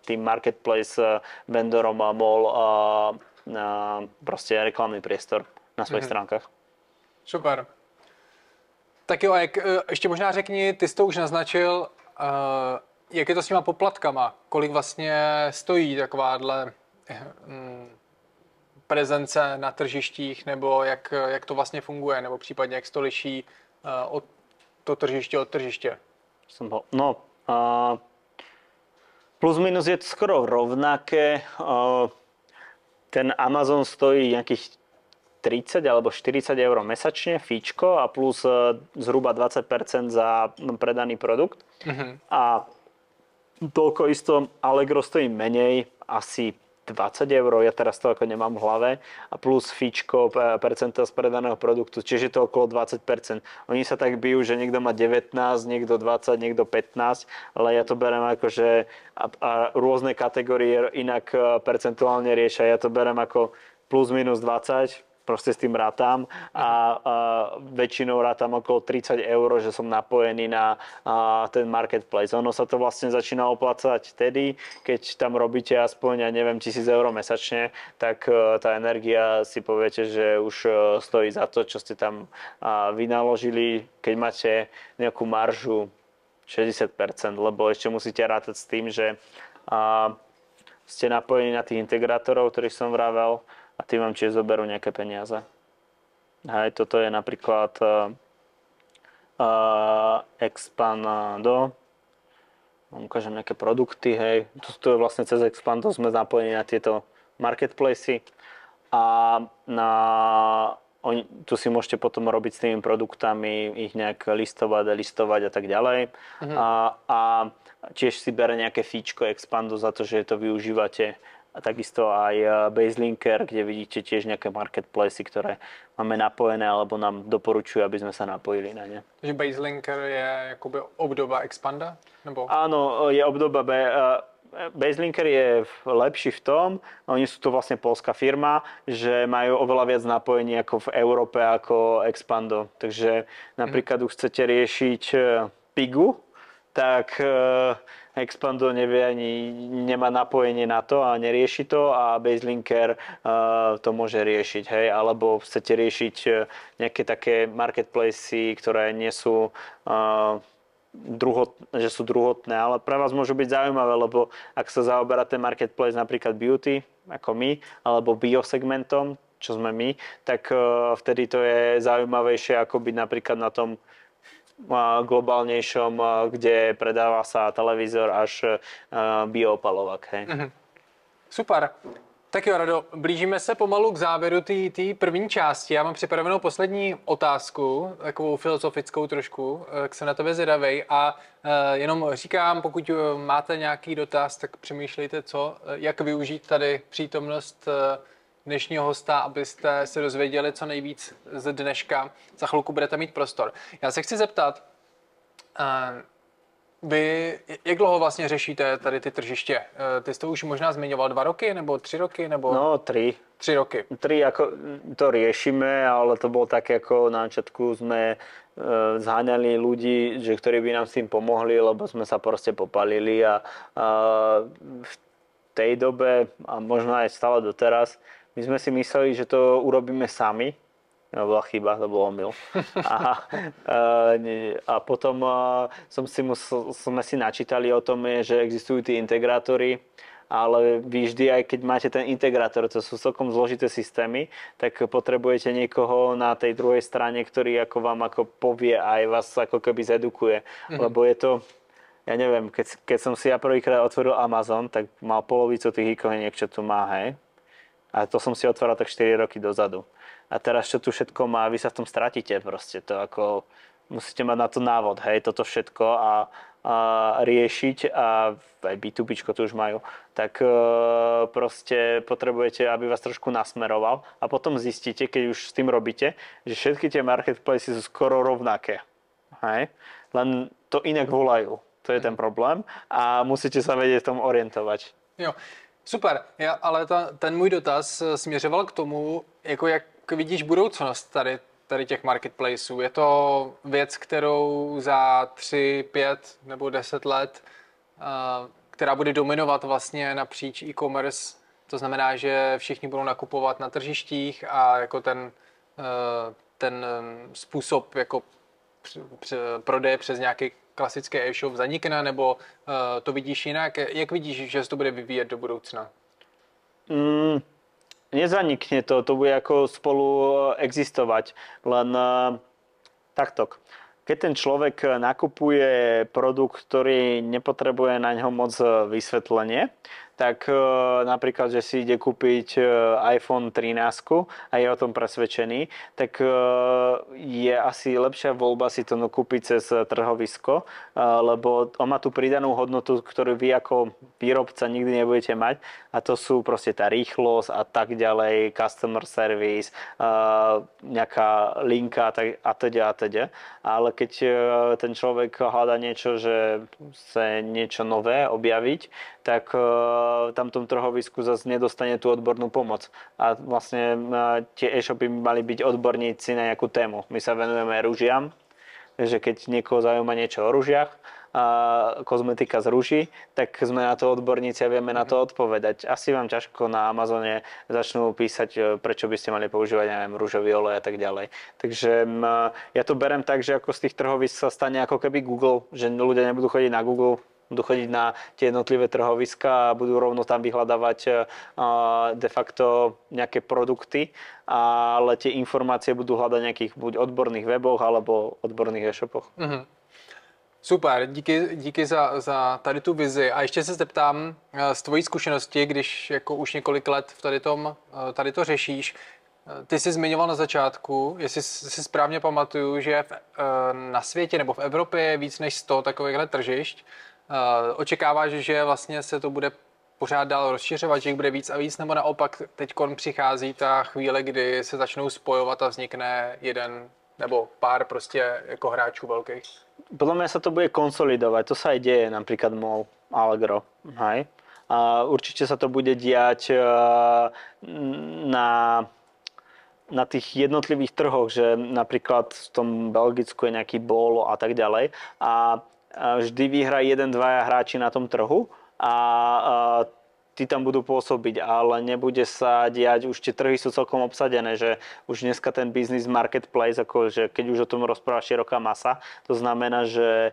tým marketplace vendorom MOL proste reklamný priestor na svojich stránkách. Super. Tak jo, a ještě možná řekni, ty jsi to už naznačil, jak je to s těma poplatkama? Kolik vlastně stojí takováhle prezence na tržištích, nebo jak to vlastně funguje, nebo případně jak se to liší od to tržiště od tržiště? No, plus minus je to skoro rovnaké. Ten Amazon stojí nejakých 30 alebo 40 eur mesačne, fíčko a plus zhruba 20% za predaný produkt. A toľko isto Allegro stojí menej, asi 20 eur, ja teraz to ako nemám v hlave, a plus fíčko, percento z predaného produktu, čiže je to okolo 20%. Oni sa tak bijú, že niekto má 19, niekto 20, niekto 15, ale ja to berem ako, že a rôzne kategórie inak percentuálne riešia, ja to berem ako plus minus 20, proste s tým rátam a väčšinou rátam okolo 30 eur, že som napojený na ten marketplace. Ono sa to vlastne začína oplácať vtedy, keď tam robíte aspoň, ja neviem, 1000 eur mesačne, tak tá energia si poviete, že už stojí za to, čo ste tam vynaložili, keď máte nejakú maržu 60%, lebo ešte musíte rátať s tým, že ste napojení na tých integrátorov, ktorých som vravel, a tí vám tiež zoberú nejaké peniaze. Hej, toto je napríklad Expando. Ukážem nejaké produkty, hej. Tu je vlastne cez Expando sme napojení na tieto marketplacy a tu si môžete potom robiť s tými produktami, ich nejak listovať, delistovať a tak ďalej. A tiež si bere nejaké fíčko Expando za to, že to využívate. A takisto aj Baselinker, kde vidíte tiež nejaké marketplacy, ktoré máme napojené alebo nám doporučujú, aby sme sa napojili na ne. Takže Baselinker je jakoby obdoba Expanda? Nebo? Áno, je obdoba Baselinker je lepší v tom, oni sú to vlastne poľská firma, že majú oveľa viac napojení ako v Európe, ako Expando. Takže napríklad už chcete riešiť Pigu, tak Expando nevie ani nemá napojenie na to a nerieši to a Baselinker to môže riešiť, hej, alebo chcete riešiť nejaké také marketplacy, ktoré nie sú že sú druhotné, ale pre vás môžu byť zaujímavé, lebo ak sa zaoberá ten marketplace napríklad beauty, ako my, alebo biosegmentom, čo sme my, tak vtedy to je zaujímavejšie ako byť napríklad na tom globálnejšom, kde predáva sa televízor až biopalovak. Hej. Super. Tak jo, Rado, blížíme se pomalu k závěru té první části. Já mám připravenou poslední otázku, takovou filozofickou trošku, jak jsem na tebe zvědavej. A jenom říkám, pokud máte nějaký dotaz, tak přemýšlejte, jak využít tady přítomnost dnešního hosta, abyste se dozvěděli co nejvíc z dneška. Za chvilku budete mít prostor. Já se chci zeptat, vy jak dlouho vlastně řešíte tady ty tržiště? Ty jste už možná zmiňoval 2 roky nebo 3 roky? Nebo... No 3. 3 roky. 3 ako to riešime, ale to bolo také, ako na začiatku sme zháňali ľudí, že ktorí by nám s tým pomohli, lebo sme sa proste popalili a v tej dobe a možno aj stále doteraz my sme si mysleli, že to urobíme sami. To bola chyba, to bol omyl. A potom sme si načítali o tom, že existujú tí integrátory, ale vy vždy, aj keď máte ten integrátor, to sú celkom zložité systémy, tak potrebujete niekoho na tej druhej strane, ktorý ako vám ako povie aj vás ako keby zedukuje. Lebo je to, ja neviem, keď som si ja prvýkrát otvoril Amazon, tak mal polovicu tých ikoniek, čo tu má, hej. A to som si otvoril tak 4 roky dozadu. A teraz čo tu všetko má, vy sa v tom stratíte proste. To ako musíte mať na to návod, hej, toto všetko a riešiť a aj B2B to už majú, tak proste potrebujete, aby vás trošku nasmeroval a potom zistíte, keď už s tým robíte, že všetky tie marketplaces sú skoro rovnaké. Hej? Len to inak volajú. To je ten problém a musíte sa vedieť v tom orientovať. Jo, super, ale ten můj dotaz směřoval k tomu, jako jak vidíš budoucnost tady těch marketplaceů. Je to věc, kterou za 3, 5 nebo 10 let, která bude dominovat vlastně napříč e-commerce, to znamená, že všichni budou nakupovat na tržištích a jako ten způsob jako prodeje přes nějaký klasický e-shop zanikne, nebo to vidíš jinak? Jak vidíš, že se to bude vyvíjet do budoucna? Nezanikne to, to bude ako spolu existovať, len takto. Keď ten človek nakupuje produkt, ktorý nepotrebuje na ňo moc vysvetlenie, tak napríklad, že si ide kúpiť iPhone 13 a je o tom presvedčený, tak je asi lepšia voľba si to kúpiť cez trhovisko, lebo on má tú pridanú hodnotu, ktorú vy ako výrobca nikdy nebudete mať a to sú proste tá rýchlosť a tak ďalej, customer service, nejaká linka a teda. Ale keď ten človek hľadá niečo, že chce niečo nové objaviť, tak tam tom trhovisku zase nedostane tú odbornú pomoc. A vlastne tie e-shopy by mali byť odborníci na nejakú tému. My sa venujeme rúžiam, takže keď niekoho zaujíma niečo o rúžiach, a kozmetika z rúží, tak sme na to odborníci a vieme na to odpovedať. Asi vám ťažko na Amazone začnú písať, prečo by ste mali používať, neviem, rúžový olej a tak ďalej. Takže ja to berem tak, že ako z tých trhovisk sa stane ako keby Google, že ľudia nebudú chodiť na Google, budú chodiť na tie jednotlivé trhoviska a budú rovno tam vyhľadávať de facto nejaké produkty, ale tie informácie budú hľadať v nejakých buď odborných weboch alebo odborných e-shopoch. Mm-hmm. Super, díky za tady tu vizi. A ještě se zeptám z tvojí zkušenosti, když jako už několik let tady to řešíš. Ty jsi zmiňoval na začátku, jestli si správně pamatuju, že na světě nebo v Evropě je víc než 100 takovýchhle tržišť. Očekáváš, že vlastně se to bude pořád dál rozšiřovat, že jich bude víc a víc, nebo naopak teďkon přichází ta chvíle, kdy se začnou spojovat a vznikne jeden nebo pár prostě jako hráčů velkých? Podľa mňa sa to bude konsolidovať. To sa aj deje, napríklad MOL, Allegro. Hej. A určite sa to bude diať na tých jednotlivých trhoch, že napríklad v tom Belgicku je nejaký Bolo a tak ďalej. A vždy vyhrá 1-2 hráči na tom trhu a tí tam budú pôsobiť, ale nebude sa diať, už tie trhy sú celkom obsadené, že už dneska ten business marketplace, akože keď už o tom rozpráva široká masa, to znamená, že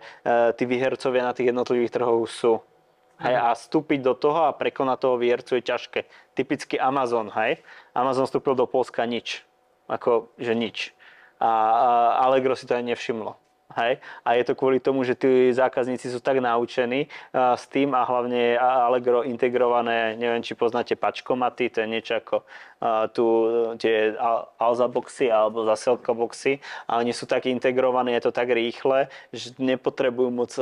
tí výhercovia na tých jednotlivých trhoch sú. Hej, a vstúpiť do toho a prekonať toho výhercu je ťažké. Typicky Amazon, hej. Amazon vstúpil do Poľska nič. Akože nič. A Allegro si to aj nevšimlo. Hej? A je to kvôli tomu, že tí zákazníci sú tak naučení s tým a hlavne Allegro integrované, neviem, či poznáte pačkomaty, to je niečo ako tie Alza boxy alebo zasielka boxy a oni sú tak integrovaní, je to tak rýchle, že nepotrebujú moc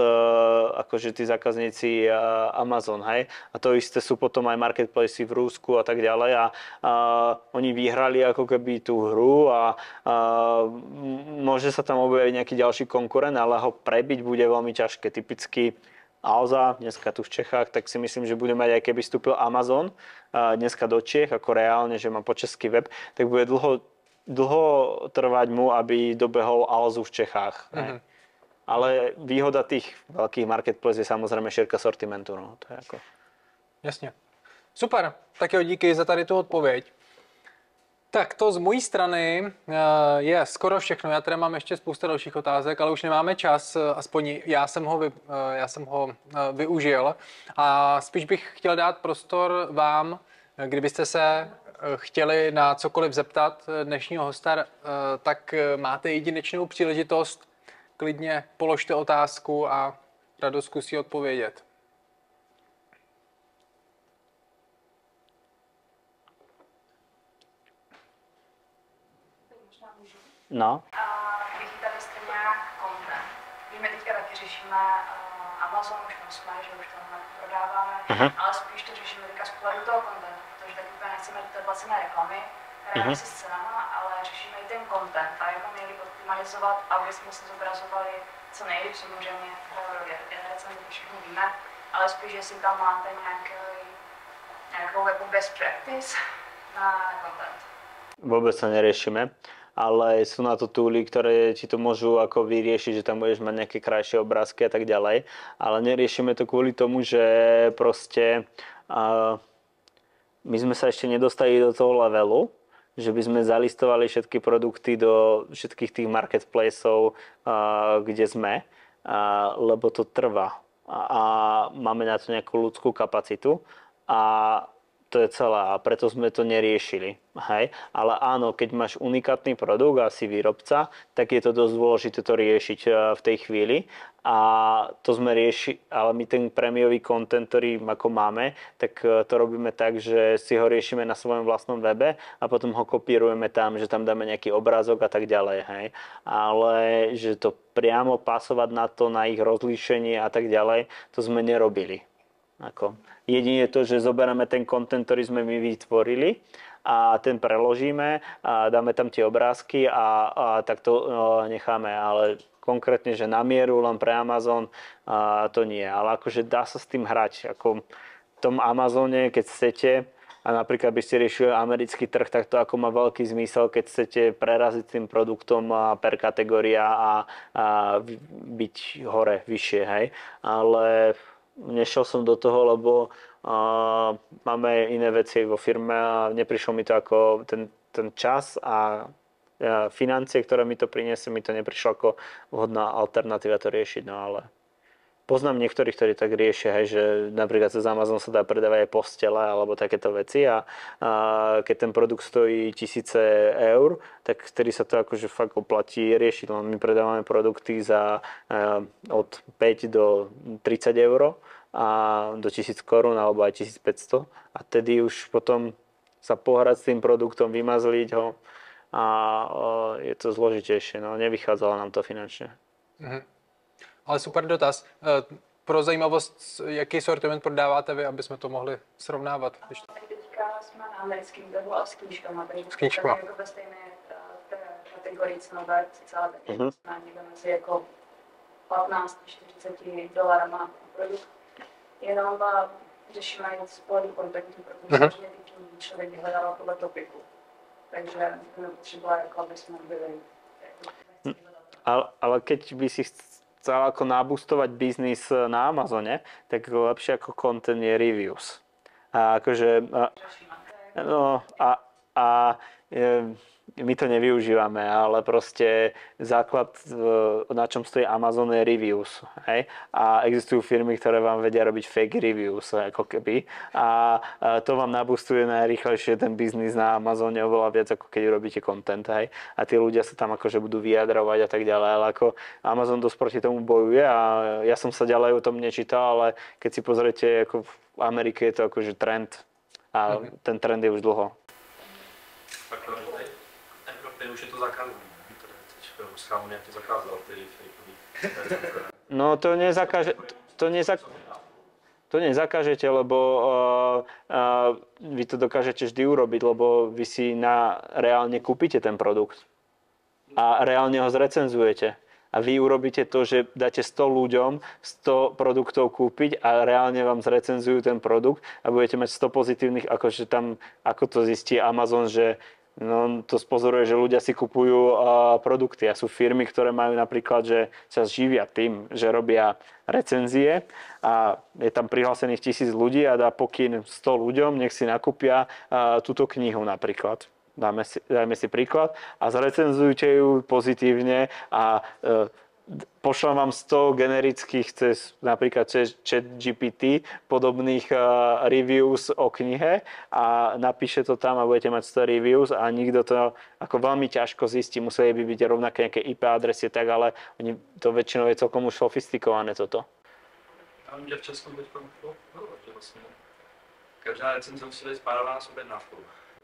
akože tí zákazníci Amazon, hej? A to isté sú potom aj marketplacy v Rusku a tak ďalej a oni vyhrali ako keby tú hru a môže sa tam objaviť nejaký ďalší konkurent, ale ho prebiť bude veľmi ťažké. Typicky Alza, dneska tu v Čechách, tak si myslím, že bude mať, aj keby vstúpil Amazon dneska do Čiech, ako reálne, že má po český web, tak bude dlho trvať mu, aby dobehol Alzu v Čechách. Mm-hmm. Ale výhoda tých veľkých marketplace je samozrejme šírka sortimentu. No. To je ako... Jasně. Super, tak jo, díky za tady tu odpověď. Tak to z mojí strany je skoro všechno. Já tady mám ještě spousta dalších otázek, ale už nemáme čas, aspoň já jsem ho využil. A spíš bych chtěl dát prostor vám, kdybyste se chtěli na cokoliv zeptat dnešního hosta, tak máte jedinečnou příležitost. Klidně položte otázku a Rado zkusí odpovědět. No. Vidíte, že jste nějak content. My teďka taky řešíme Amazon, už tam jsme, že už tam prodáváme, ale spíš to řešíme teďka z pohledu toho contentu, protože tak úplně nechceme do té placené reklamy, hráme si s cenama, ale řešíme i ten content a jak ho měli optimalizovat, aby jsme se zobrazovali co nejlíp, samozřejmě generace, to všechno víme, ale spíš, jestli tam máte nějakou jako best practice na content. Vôbec sa neriešime, ale sú na to tooly, ktoré ti to môžu ako vyriešiť, že tam budeš mať nejaké krajšie obrázky a tak ďalej, ale neriešime to kvôli tomu, že proste my sme sa ešte nedostali do toho levelu, že by sme zalistovali všetky produkty do všetkých tých marketplaceov, kde sme, lebo to trvá a máme na to nejakú ľudskú kapacitu a to je celé a preto sme to neriešili. Hej? Ale áno, keď máš unikátny produkt a si výrobca, tak je to dosť dôležité to riešiť v tej chvíli. A to sme ale my ten prémiový content, ktorý ako máme, tak to robíme tak, že si ho riešime na svojom vlastnom webe a potom ho kopírujeme tam, že tam dáme nejaký obrázok a tak ďalej. Hej? Ale že to priamo pasovať na to, na ich rozlíšenie a tak ďalej, to sme nerobili. Jedine to, že zoberieme ten content, ktorý sme my vytvorili a ten preložíme a dáme tam tie obrázky a tak to necháme, ale konkrétne, že na mieru len pre Amazon to nie, ale akože dá sa s tým hrať, ako v tom Amazone, keď chcete a napríklad by ste riešili americký trh, tak to ako má veľký zmysel, keď chcete preraziť tým produktom per kategória a byť hore, vyššie, hej, ale nešiel som do toho, lebo máme iné veci vo firme a neprišlo mi to ako ten čas a financie, ktoré mi to priniesie, mi to neprišlo ako vhodná alternatíva to riešiť, no ale poznám niektorých, ktorí tak riešia, hej, že napríklad cez Amazon sa dá predávať aj postele alebo takéto veci a keď ten produkt stojí 1000 eur, tak vtedy sa to akože fakt oplatí riešiť. My predávame produkty za od 5 do 30 eur a do 1000 korún alebo aj 1500 a tedy už potom sa pohrať s tým produktom, vymazliť ho a je to zložitejšie, no nevychádzalo nám to finančne. Ale super dotaz. Pro zajímavost, jaký sortiment prodáváte vy, aby jsme to mohli srovnávat? Teďka jsme na americkém trhu a s knížkama, takže s knížkama. jako ve stejné kategorii cenové celé, takže jsme někde mezi jako 15-40 dolarama na produkt. Jenom řešíme i z pohledu kontentu, protože samozřejmě ty knihy člověk vyhledával podle topiku. Takže jsme potřebovali, jako aby jsme byli. Ale keď by si chcel ako nabustovať biznis na Amazone, tak lepšie ako content je reviews. A akože my to nevyužívame, ale proste základ, na čom stojí Amazon, je reviews. Hej? A existujú firmy, ktoré vám vedia robiť fake reviews, ako keby. A to vám nabustuje najrýchlejšie ten biznis na Amazone oveľa viac, ako keď robíte content. Hej? A tí ľudia sa tam akože budú vyjadrovať a tak ďalej. Ale ako Amazon dosť proti tomu bojuje a ja som sa ďalej o tom nečítal, ale keď si pozriete, ako v Amerike je to akože trend. A ten trend je už dlho. Už je to zakázané. Teď schválně nějak to zakázal, ty fake. No to nezakážete, lebo vy to dokážete vždy urobiť, lebo vy si reálne kúpite ten produkt a reálne ho zrecenzujete. A vy urobíte to, že dáte 100 ľuďom 100 produktov kúpiť a reálne vám zrecenzujú ten produkt a budete mať 100 pozitívnych, akože tam, ako to zistí Amazon, že no, to spozoruje, že ľudia si kupujú produkty a sú firmy, ktoré majú napríklad, že sa živia tým, že robia recenzie a je tam prihlásených 1000 ľudí a dá pokyn 100 ľuďom, nech si nakúpia túto knihu napríklad. Dajme si príklad a zrecenzujte ju pozitívne a pošlem vám 100 generických napríklad cez ChatGPT podobných reviews o knihe a napíše to tam a budete mať 100 reviews a nikto to ako veľmi ťažko zistí, museli by byť rovnaké nejaké IP adresy, tak ale oni to väčšinou je celkom už sofistikované toto. Já vím, že v Česku teď vlastně každá recenze musí být spárovaná s objednávkou.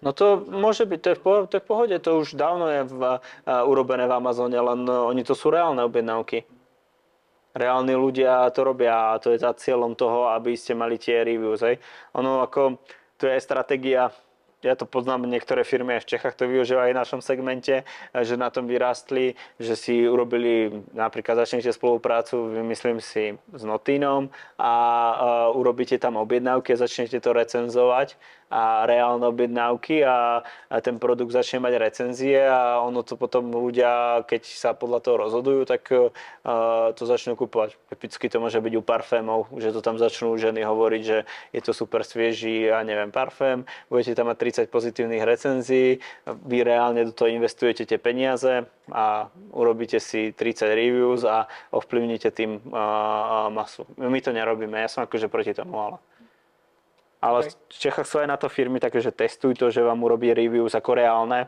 No to môže byť, to je v pohode, to už dávno je urobené v Amazone, len oni to sú reálne objednávky. Reálni ľudia to robia a to je za cieľom toho, aby ste mali tie reviews. Hej. Ono ako, to je stratégia, ja to poznám, niektoré firmy aj v Čechách to využívajú aj v našom segmente, že na tom vyrástli, že si urobili, napríklad začnete spoluprácu, vymyslím si s Notínom a urobíte tam objednávky a začnete to recenzovať a reálne objednávky a ten produkt začne mať recenzie a ono to potom ľudia, keď sa podľa toho rozhodujú, tak to začnú kúpovať. Typicky to môže byť u parfémov, že to tam začnú ženy hovoriť, že je to super svieži, ja neviem, parfém, budete tam mať 30 pozitívnych recenzií, vy reálne do toho investujete tie peniaze a urobíte si 30 reviews a ovplyvnite tým masu. My to nerobíme, ja som akože proti tomu, ale v Čechách sú aj na to firmy také, že testujú to, že vám urobí reviews ako reálne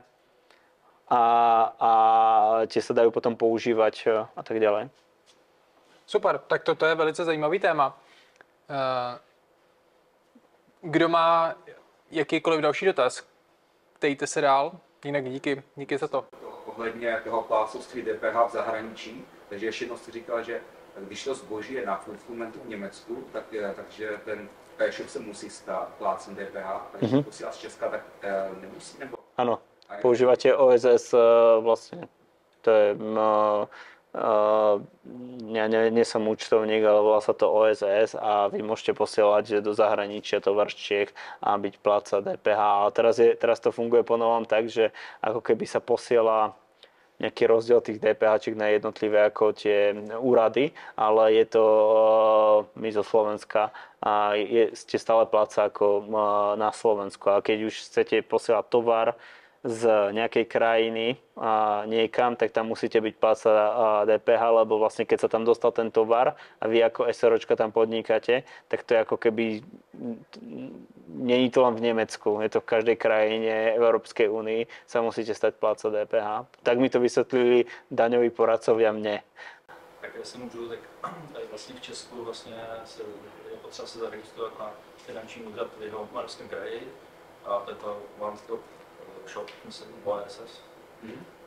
a tie sa dajú potom používať a tak ďalej. Super, tak to je velice zajímavý téma. Kdo má jakýkoliv další dotaz, ptejte se dál, jinak díky za to. Ohledně toho plátcovství DPH v zahraničí, takže ještě jednou si říkal, že když to zboží je na fulfillmentu v Německu, takže ten e-shop se musí stát plátcem DPH, takže posílá z Česka, tak nemusí, nebo? Áno, používate OSS vlastne, to je, ja nie som účtovník, ale volá sa to OSS a vy môžete posielať do zahraničia tovar z Čiech a byť plátca DPH, ale teraz to funguje po novom tak, že ako keby sa posiela nejaký rozdiel tých DPH na jednotlivé ako tie úrady, ale je to my zo Slovenska a ste stále pláca ako na Slovensku. A keď už chcete posielať tovar z nejakej krajiny niekam, tak tam musíte byť pláca DPH, lebo vlastne keď sa tam dostal ten tovar a vy ako SROčka tam podnikáte, tak to je ako keby, nie je to len v Nemecku, je to v každej krajine Európskej únii, sa musíte stať pláca DPH. Tak mi to vysvetlili daňoví poradcovia mne. Tak jestli můžu, tak tady vlastně v Česku vlastně je potřeba se zaregistrovat na finanční úřad v jeho Moravském kraji a tento one stop shop, myslím, OSS.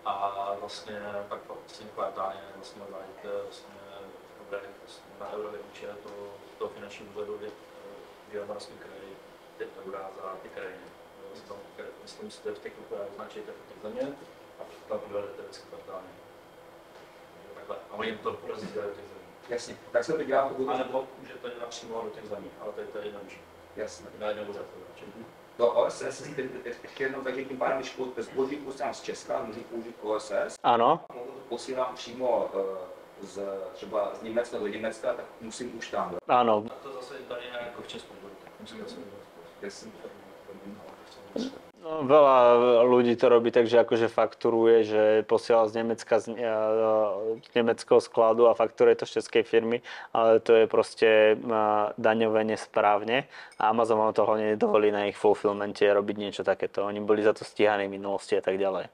A vlastně pak vlastně kvartálně vlastně odvádět vlastně na eurovědniče toho finančního úřadu v jeho Moravském kraji 5 € za ty krajiny. Myslím, že v těch rukovách označíte těch země a tam odvedete vždycky kvartálně. A oni to rozdělají těch zemí. Jasně, tak se to dělá pokud... A nebo můžete napřímo do těch zemí, ale to je jednodušší. Jasně. Na jednou úřad. To OSS, ještě jednou, takže tím pádem, když zboží posílám z Česka, můžu použít OSS. Áno. A pokud to posílám přímo třeba z Německa do Německa, tak musím už tam. Áno. A to zase tady je jako v Česku. Musím zase Jasně. No, veľa ľudí to robí tak, že akože fakturuje, že posiela z Nemecka z nemeckého skladu a fakturuje to z českej firmy, ale to je proste daňové nesprávne a Amazon vám to hlavne nedovolí na ich fulfillmente robiť niečo takéto. Oni boli za to stíhaní v minulosti a tak ďalej.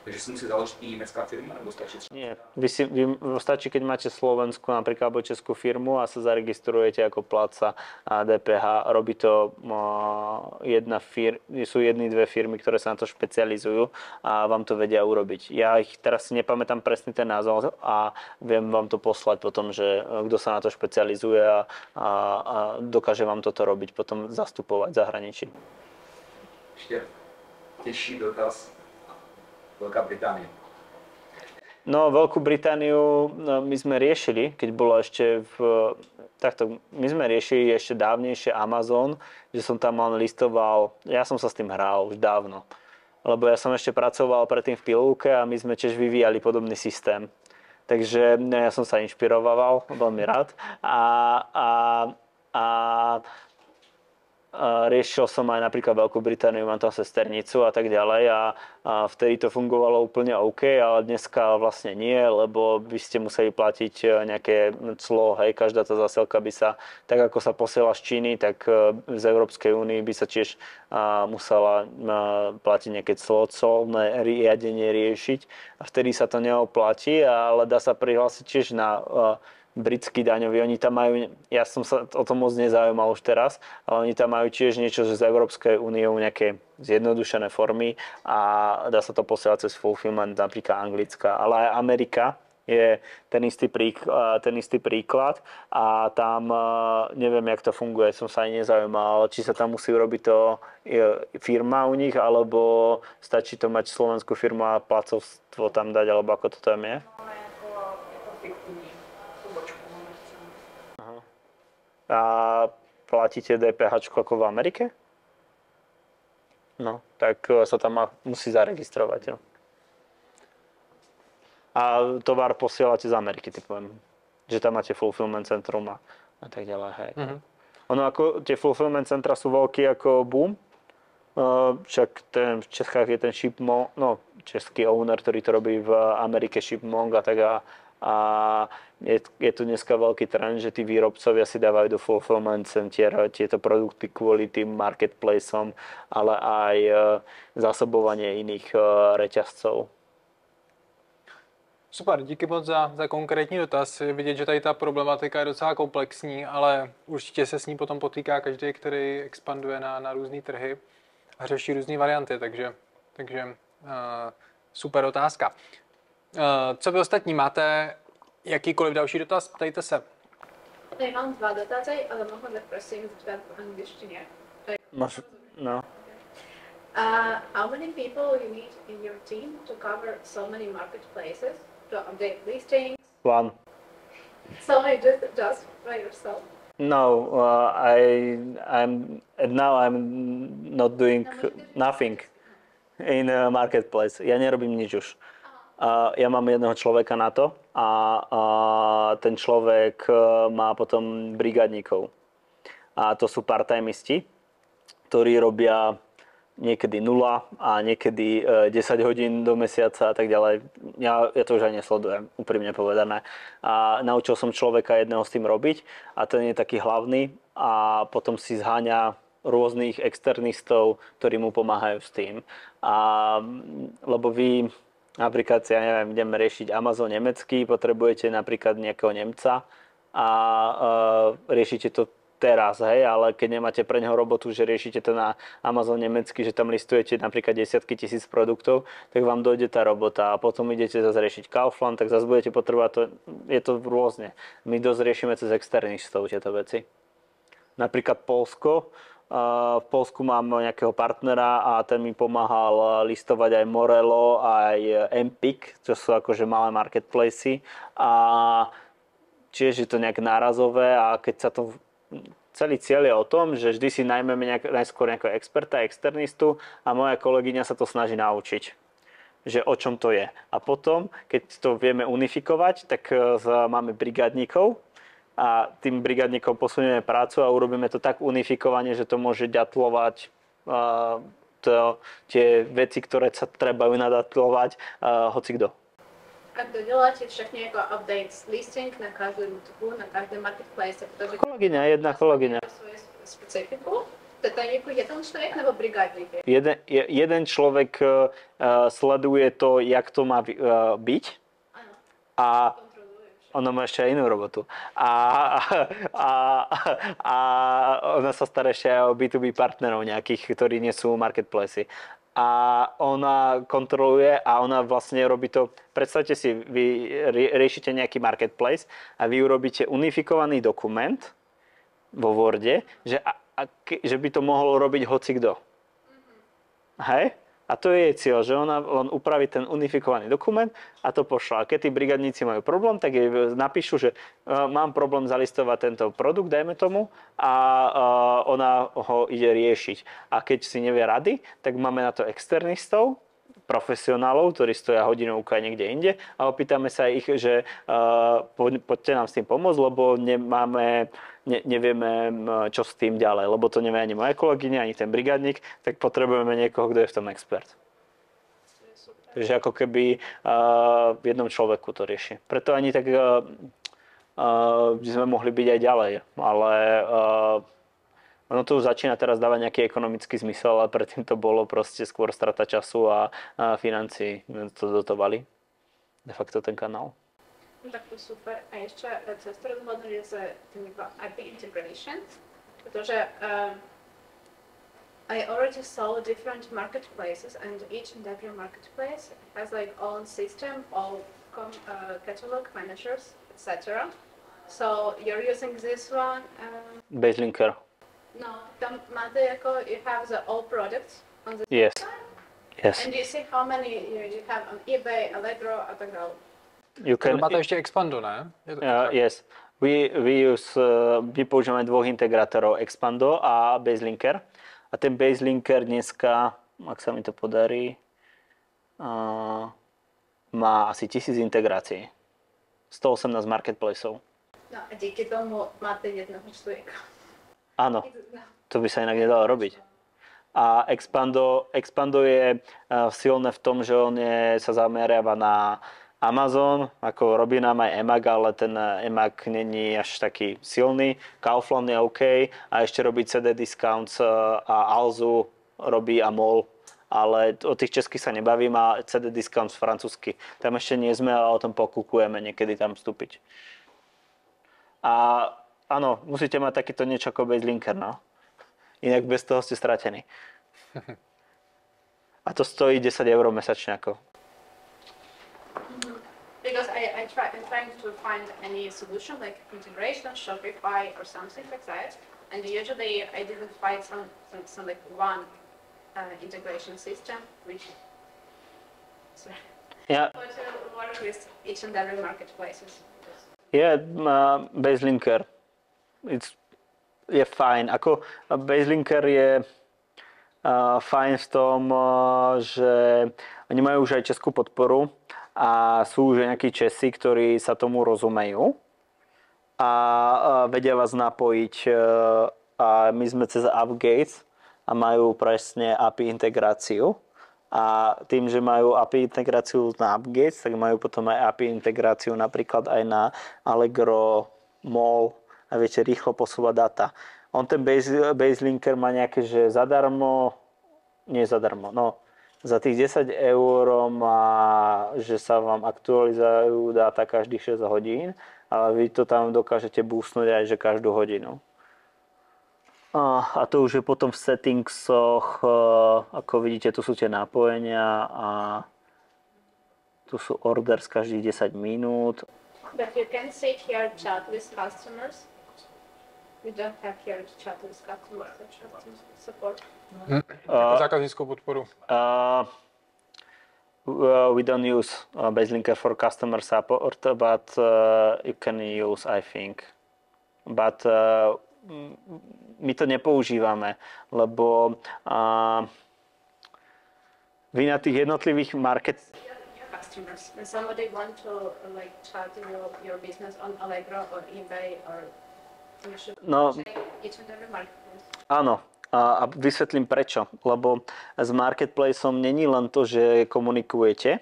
Takže si musí založiť i nemecká firma, nebo stačí třeba? Nie, stačí, keď máte Slovensku napríklad alebo českú firmu a sa zaregistrujete ako pláca DPH. Robí to sú dve firmy, ktoré sa na to špecializujú a vám to vedia urobiť. Ja ich teraz si nepamätám presný ten názov a viem vám to poslať potom, že kto sa na to špecializuje a dokáže vám toto robiť, potom zastupovať v zahraničí. Ešte těžší dotaz. Veľká Británia. No, Veľkú Britániu my sme riešili, keď bolo ešte my sme riešili ešte dávnejšie Amazon, že som tam len listoval, ja som sa s tým hral už dávno, lebo ja som ešte pracoval predtým v Pilulke a my sme tiež vyvíjali podobný systém. Takže ja som sa inšpiroval, veľmi rád riešil som aj napríklad Veľkú Britániu, mám tam sesternicu a tak ďalej a vtedy to fungovalo úplne OK, ale dneska vlastne nie, lebo by ste museli platiť nejaké clo, hej, každá tá zasielka by sa, tak ako sa posiela z Číny, tak z Európskej únie by sa tiež musela platiť nejaké colné riadenie riešiť a vtedy sa to neoplatí, ale dá sa prihlásiť tiež na britský daňový, oni tam majú, ja som sa o tom moc nezaujímal už teraz, ale oni tam majú tiež niečo, že z Európskej úniou nejaké zjednodušené formy a dá sa to posielať cez fulfillment, napríklad anglická, ale aj Amerika je ten istý príklad a tam neviem, jak to funguje, som sa ani nezaujímal, či sa tam musí urobiť to firma u nich, alebo stačí to mať slovenskú firmu a placovstvo tam dať, alebo ako to tam je? No, jako fiktivní pobočku. A platíte DPH ako v Amerike? No, tak sa tam musí zaregistrovať. No. A tovar posielate z Ameriky, typujem. Že tam máte fulfillment centrum a tak ďalej. Hej. Mm-hmm. Ono ako, tie fulfillment centra sú veľký ako boom. Však v Čechách je ten Shipmong, no český owner, ktorý to robí v Amerike, Shipmong a tak a je tu dneska veľký trend, že tí výrobcovia si dávajú do fulfillment center tieto produkty kvôli tým marketplaceom, ale aj zásobovanie iných reťazcov. Super, díky moc za konkrétní dotaz. Je vidět, že tady ta problematika je docela komplexní, ale určitě se s ní potom potýká každý, který expanduje na různé trhy a řeší různé varianty, takže super otázka. Co vy ostatní máte? Jakýkoliv další dotaz? Ptejte se. Tady mám 2 dotazy, ale mohu prosím zeptat po angličtině. No. How many people you need in your team to cover so many marketplaces, to update listings? One. So you just by yourself? No, I'm not doing nothing in a marketplace. Ja nerobím nič už. Ja mám jedného človeka na to a ten človek má potom brigádnikov. A to sú part-timeisti, ktorí robia niekedy 0 a niekedy 10 hodín do mesiaca a tak ďalej. Ja to už aj nesledujem, úprimne povedané. A naučil som človeka jedného s tým robiť a ten je taký hlavný a potom si zháňa rôznych externistov, ktorí mu pomáhajú s tým. Lebo vy napríklad, ja neviem, ideme riešiť Amazon nemecký, potrebujete napríklad nejakého Nemca a riešite to teraz, hej, ale keď nemáte pre neho robotu, že riešite to na Amazon nemecký, že tam listujete napríklad desiatky tisíc produktov, tak vám dojde tá robota a potom idete zase riešiť Kaufland, tak zase budete potrebovať to, je to rôzne. My dosť riešime cez externistov tieto veci. Napríklad Poľsko. V Poľsku mám nejakého partnera a ten mi pomáhal listovať aj Morello, aj Empik, čo sú akože malé marketplacy a čiže je to nejak nárazové a keď sa to celý cieľ je o tom, že vždy si najmeme najskôr nejakého experta, externistu a moja kolegyňa sa to snaží naučiť, že o čom to je. A potom, keď to vieme unifikovať, tak máme brigádnikov a tým brigádnikom posunieme prácu a urobíme to tak unifikovane, že to môže ďatlovať tie veci, ktoré sa trebajú nadatlovať hocikdo. Как делаете všechny jako updates listing na každém trhu, na každém marketplace, protože Jedna kolegyňa. svoju specifiku. To je jako jeden člověk nebo brigádník? Jeden človek sleduje to, jak to má byť a ona má ešte aj inú robotu. A ona sa stará ešte aj o B2B partnerov nejakých, ktorí nie sú marketplacy. A ona kontroluje a ona vlastne robí to, predstavte si, vy riešite nejaký marketplace a vy urobíte unifikovaný dokument vo Worde, že by to mohol robiť hocikdo. Hej? A to je jej cieľ, že ona len upraví ten unifikovaný dokument a to pošla. A keď tí brigadníci majú problém, tak jej napíšu, že mám problém zalistovať tento produkt, dajme tomu, a ona ho ide riešiť. A keď si nevie rady, tak máme na to externistov, profesionálov, ktorí stoja hodinovku aj niekde inde a opýtame sa ich, že poďte nám s tým pomôcť, lebo nevieme, čo s tým ďalej, lebo to nevie ani moja kolegyňa, ani ten brigádnik, tak potrebujeme niekoho, kto je v tom expert. Takže ako keby v jednom človeku to rieši. Preto ani tak by sme mohli byť aj ďalej, ale ono to už začína teraz dávať nejaký ekonomický zmysel, ale predtým to bolo proste skôr strata času a financií. To dotovali de facto ten kanál. Tak to super. A ještě co rozhodnuli se těmi IP integrations, protože I already saw different marketplaces and each and every marketplace has like own system, all catalog managers, etc. So you're using this one. Baselinker. No, tam máte jako you have the all products on the Yes. site. Yes. And you see how many you have on eBay, Allegro a tak dále. You can, Máte ještě Expando, ne? yes. My používame dvoch integrátorov, Expando a Baselinker. A ten Baselinker dneska, ak sa mi to podarí, má asi 1000 integrácií. 118 marketplaceov. No a díky tomu máte jednoho člověka. Áno, to by sa inak nedalo robiť. A Expando je silné v tom, že on sa zameriava na Amazon, ako robí nám aj Emag, ale ten Emag není až taký silný. Kaufland je OK a ešte robí CD Discounts a Alzu robí a MOL. Ale o tých českých sa nebavím a CD Discounts francúzsky. Tam ešte nie sme, ale o tom pokúkujeme niekedy tam vstúpiť. A áno, musíte mať takýto niečo ako Baselinker, no. Inak bez toho ste stratení. A to stojí 10 € mesačne ako. Because I'm trying to find any solution like integration, Shopify or something like that. And usually I didn't find some like one integration system which Yeah. work with each and every marketplaces. Je Baselinker. Je fajn. Ako Baselinker je fajn v tom, že oni majú už aj českú podporu a sú už nejakí Česi, ktorí sa tomu rozumejú a vedia vás napojiť. A my sme cez Upgates a majú presne API integráciu. A tým, že majú API integráciu na Upgates, tak majú potom aj API integráciu napríklad aj na Allegro, MOL a viete rýchlo posúvať data. On ten Baselinker má nejaké, že zadarmo, za tých 10 € má, že sa vám aktualizujú dáta každých 6 hodín, ale vy to tam dokážete boostnúť aj že každú hodinu. A to už je potom v settingsoch, ako vidíte, tu sú tie nápojenia a tu sú orders každých 10 minút. But you can see here chat with customers. We don't have here chat with customers support. Jako zákaznickou podporu. We don't use Baselinker for customer support, but you can use, I think. But my to nepoužívame, lebo vy na tých jednotlivých Your customers, when somebody want to like chat your business on Allegro or eBay or you should check each and every marketplace. Áno. A vysvetlím prečo. Lebo s marketplaceom není len to, že komunikujete,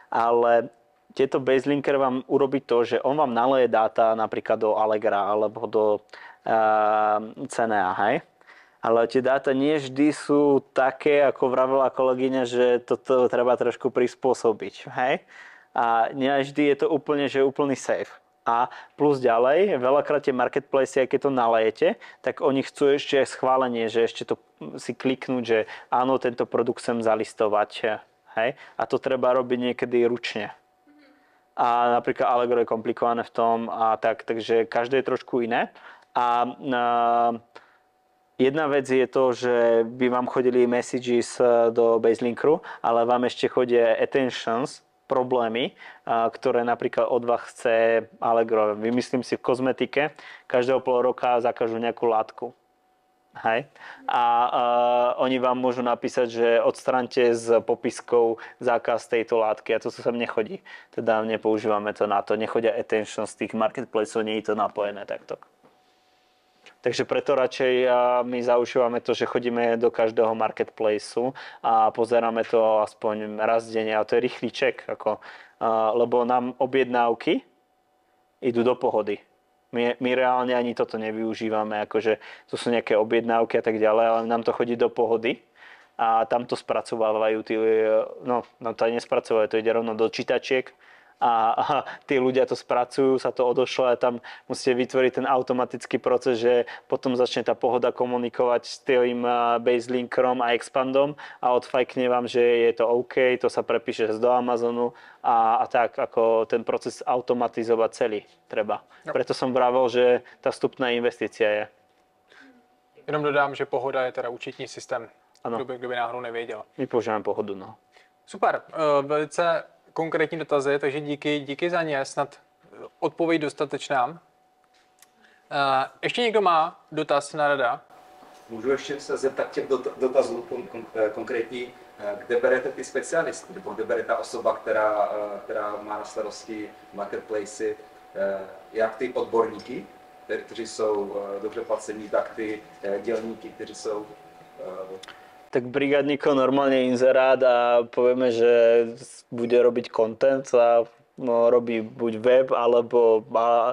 ale tieto Baselinker vám urobí to, že on vám naleje dáta napríklad do Allegra alebo do CNA, hej? Ale tie dáta nie vždy sú také, ako vravela kolegyňa, že toto treba trošku prispôsobiť, hej? A nie vždy je to úplný safe. A plus ďalej, veľakrát tie marketplace, aj keď to nalejete, tak oni chcú ešte schválenie, že ešte to si kliknúť, že áno, tento produkt chcem zalistovať. Hej? A to treba robiť niekedy ručne. A napríklad Allegro je komplikované v tom, a takže každé je trošku iné. A jedna vec je to, že by vám chodili messages do Baselinkeru, ale vám ešte chodia attentions, problémy, ktoré napríklad od vás chce Allegro. Vymyslím si v kozmetike, každého pol roka zakážu nejakú látku. Hej? A oni vám môžu napísať, že odstraňte z popiskov zákaz tejto látky a to sa sem nechodí. Teda nepoužívame to na to, nechodia attention z tých marketplaceov, nie je to napojené takto. Takže preto radšej my zaužívame to, že chodíme do každého marketplaceu a pozeráme to aspoň raz denne, a to je rýchly check, lebo nám objednávky idú do pohody. My reálne ani toto nevyužívame, akože to sú nejaké objednávky a tak ďalej, ale nám to chodí do pohody a tam to spracovávajú, nám to aj nespracovajú, to ide rovno do čítačiek a tí ľudia to spracujú, sa to odošle a tam musíte vytvoriť ten automatický proces, že potom začne tá pohoda komunikovať s tým baselinkerom a expandom a odfajkne vám, že je to OK, to sa prepíše do Amazonu a tak ako ten proces automatizovať celý treba. Preto som vravel, že tá vstupná investícia je. Jenom dodám, že Pohoda je teda účetní systém, Ano. kdo by náhodou nevěděl. My používáme Pohodu, no. Super, velice konkrétní dotazy, takže díky za ně, snad odpověď dostatečná. Ještě někdo má dotaz na Rada? Můžu ještě se zeptat těch dotazů konkrétní, kde berete ty specialisty, nebo kde bere ta osoba, která má na starosti marketplace, jak ty odborníky, kteří jsou dobře placení, tak ty dělníky, kteří jsou... Tak brigádníkov normálne inzerát a povieme, že bude robiť content a robí buď web, alebo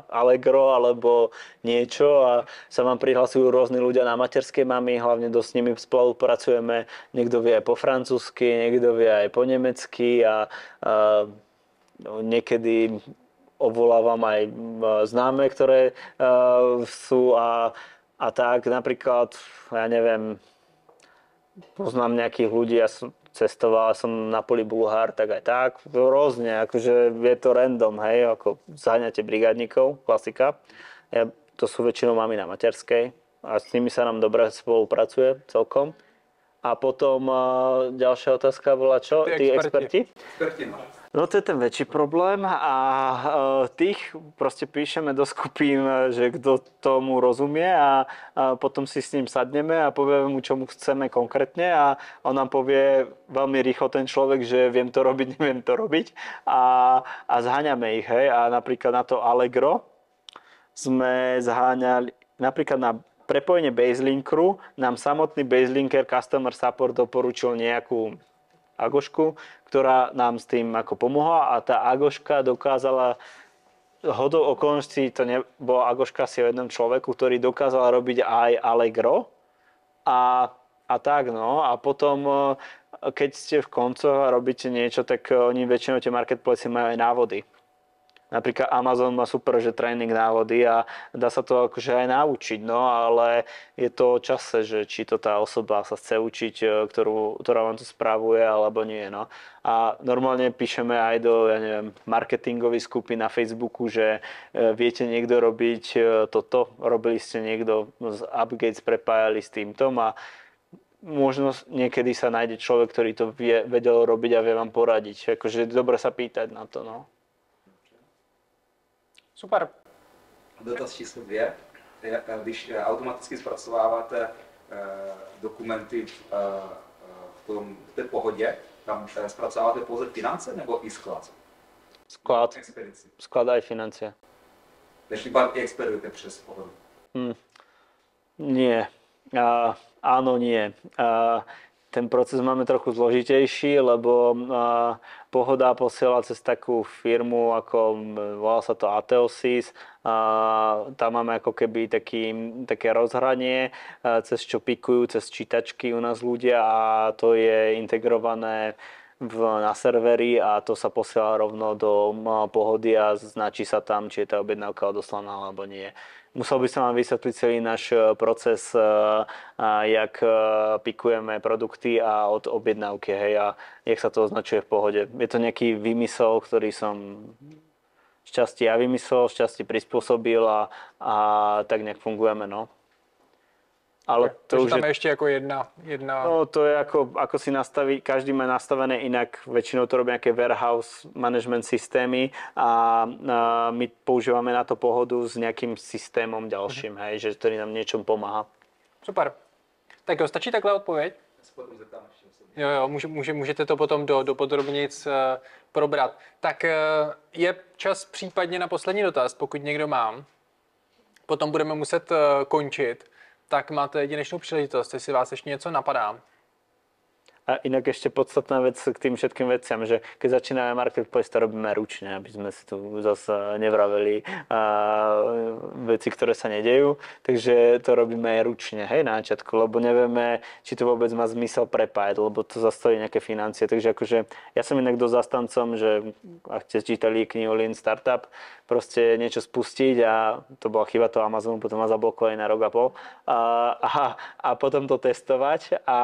Allegro, alebo niečo a sa vám prihlasujú rôzni ľudia na materskej mami, hlavne s nimi spolupracujeme. Niekto vie aj po francúzsky, niekto vie aj po nemecky a niekedy obvolávam aj známe, ktoré sú a tak. Napríklad, ja neviem, poznám nejakých ľudí, ja som cestoval, som na poli Bulhár, tak aj tak, rôzne, akože je to random, hej, ako zháňate brigádnikov, klasika. To sú väčšinou mami na materskej a s nimi sa nám dobre spolupracuje celkom. A potom ďalšia otázka bola čo? Tí experti? No to je ten väčší problém a tých proste píšeme do skupín, že kto tomu rozumie a potom si s ním sadneme a povieme mu, čo mu chceme konkrétne a on nám povie veľmi rýchlo ten človek, že viem to robiť, neviem to robiť a zháňame ich, hej. A napríklad na to Allegro sme zháňali, napríklad na prepojenie Baselinkeru nám samotný Baselinker Customer Support doporučil nejakú Agošku, ktorá nám s tým ako pomohla a tá Agoška dokázala hodou okolností, to nebola Agoška si o jednom človeku, ktorý dokázal robiť aj Allegro a tak no a potom keď ste v koncoch a robíte niečo, tak oni väčšinou tie marketplace majú aj návody. Napríklad Amazon má super, že tréning návody a dá sa to akože aj naučiť, no ale je to o čase, že či to tá osoba sa chce učiť, ktorá vám to spravuje, alebo nie, no. A normálne píšeme aj do, ja neviem, marketingových skupín na Facebooku, že viete niekto robiť toto, robili ste niekto z Upgates, prepájali s týmto a možno niekedy sa nájde človek, ktorý to vedel robiť a vie vám poradiť. Akože dobre sa pýtať na to, no. Super. Dotaz číslo 2. Když automaticky zpracováváte dokumenty v té Pohodě, tam zpracováváte pouze finance nebo i sklad? Sklad. Sklad aj financie. Takže iba expedujete přes Pohodu? Nie. Áno, nie. Ten proces máme trochu zložitejší, lebo Pohoda posiela cez takú firmu, ako volá sa to Ateosys. Tam máme ako keby také rozhranie, cez čo pikujú, cez čítačky u nás ľudia a to je integrované na servery a to sa posiela rovno do Pohody a značí sa tam, či je tá objednávka odoslaná alebo nie. Musel by som vám vysvetliť celý náš proces, jak pikujeme produkty a od objednávky, hej, a jak sa to označuje v Pohode. Je to nejaký výmysel, ktorý som šťastie ja vymyslel, šťastie prispôsobil a tak nejak fungujeme, no. Ale to už tam je ešte ako jedna... No to je ako si nastaví, každý má nastavené inak, väčšinou to robí nejaké warehouse management systémy a my používame na to Pohodu s nejakým systémom ďalším, hej, že ktorý nám niečom pomáha. Super. Tak jo, stačí takhle odpověď? Jo, můžete to potom do podrobnic probrat. Tak je čas případně na poslední dotaz, pokud někdo má. Potom budeme muset končit. Tak máte jedinečnou příležitost, jestli vás ještě něco napadá. A inak ešte podstatná vec k tým všetkým veciam, že keď začíname marketplace, to robíme ručne, aby sme si tu zase nevraveli veci, ktoré sa nedejú. Takže to robíme aj ručne, hej, na začiatku, lebo nevieme, či to vôbec má zmysel prepájať, lebo to zastojí nejaké financie. Takže akože ja som inak dosť zastancom, že ak ste čítali knihu Lean Startup, proste niečo spustiť a to bola chyba toho Amazonu, potom ma zablokovali na rok a pol a potom to testovať a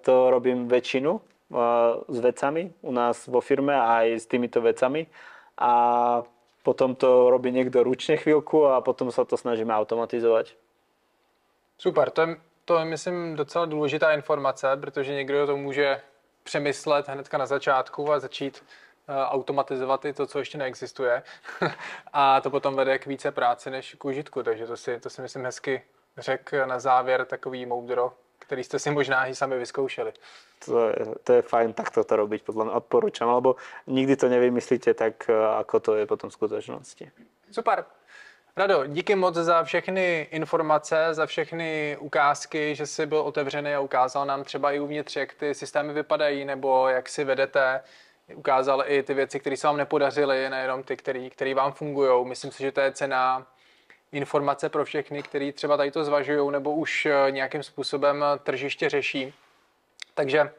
to robím väčšinu s vecami u nás vo firme aj s týmito vecami a potom to robí niekto ručne chvíľku a potom sa to snažíme automatizovať. Super, to je myslím docela důležitá informace, protože někdo to může přemyslet hnedka na začátku a začít automatizovat i to, co ještě neexistuje. A to potom vede k více práci než k užitku, takže to si myslím hezky řekl na závěr takový moudro, který jste si možná i sami vyzkoušeli. To je fajn takto to robiť, podľa mňa odporúčam, lebo nikdy to nevymyslíte tak, ako to je potom v skutočnosti. Super. Rado, díky moc za všechny informace, za všechny ukázky, že jsi byl otevřený a ukázal nám třeba i uvnitř, jak ty systémy vypadají, nebo jak si vedete. Ukázal i ty věci, které se vám nepodařily, nejenom ty, které vám fungují. Myslím si, že to je cenná informace pro všechny, kteří třeba tady to zvažují nebo už nějakým způsobem tržiště řeší. Takže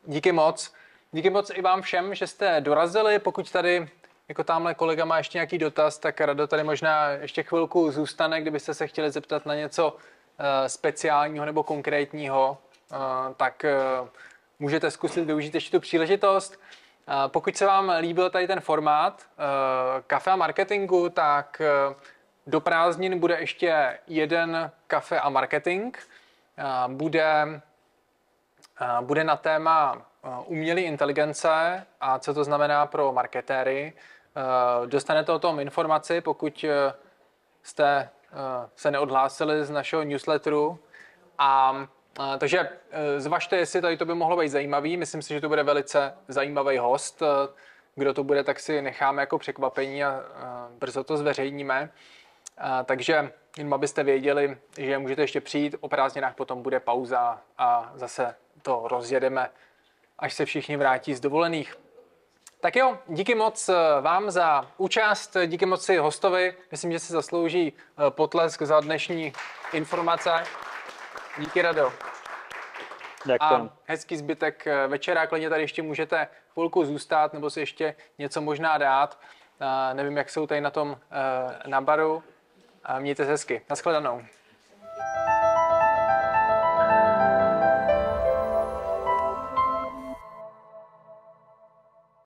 díky moc. Díky moc i vám všem, že jste dorazili. Pokud tady jako tamhle kolega má ještě nějaký dotaz, tak Rado tady možná ještě chvilku zůstane, kdybyste se chtěli zeptat na něco speciálního nebo konkrétního, tak můžete zkusit využít ještě tu příležitost. Pokud se vám líbil tady ten formát kafe a marketingu, tak do prázdnin bude ještě jeden kafe a marketing. Bude na téma umělé inteligence a co to znamená pro marketéry. Dostanete o tom informaci, pokud jste se neodhlásili z našeho newsletteru. Takže zvažte, jestli tady to by mohlo být zajímavý. Myslím si, že to bude velice zajímavý host. Kdo to bude, tak si necháme jako překvapení a brzo to zveřejníme. Takže jenom abyste věděli, že můžete ještě přijít. O prázdninách potom bude pauza a zase to rozjedeme, až se všichni vrátí z dovolených. Tak jo, díky moc vám za účast, díky moc si hostovi. Myslím, že si zaslouží potlesk za dnešní informace. Díky, Rado. Ďakujem. A hezký zbytek večera, klidně tady ještě můžete chvilku zůstat nebo si ještě něco možná dát. Nevím, jak jsou tady na tom na baru. Mějte se hezky. Naschledanou.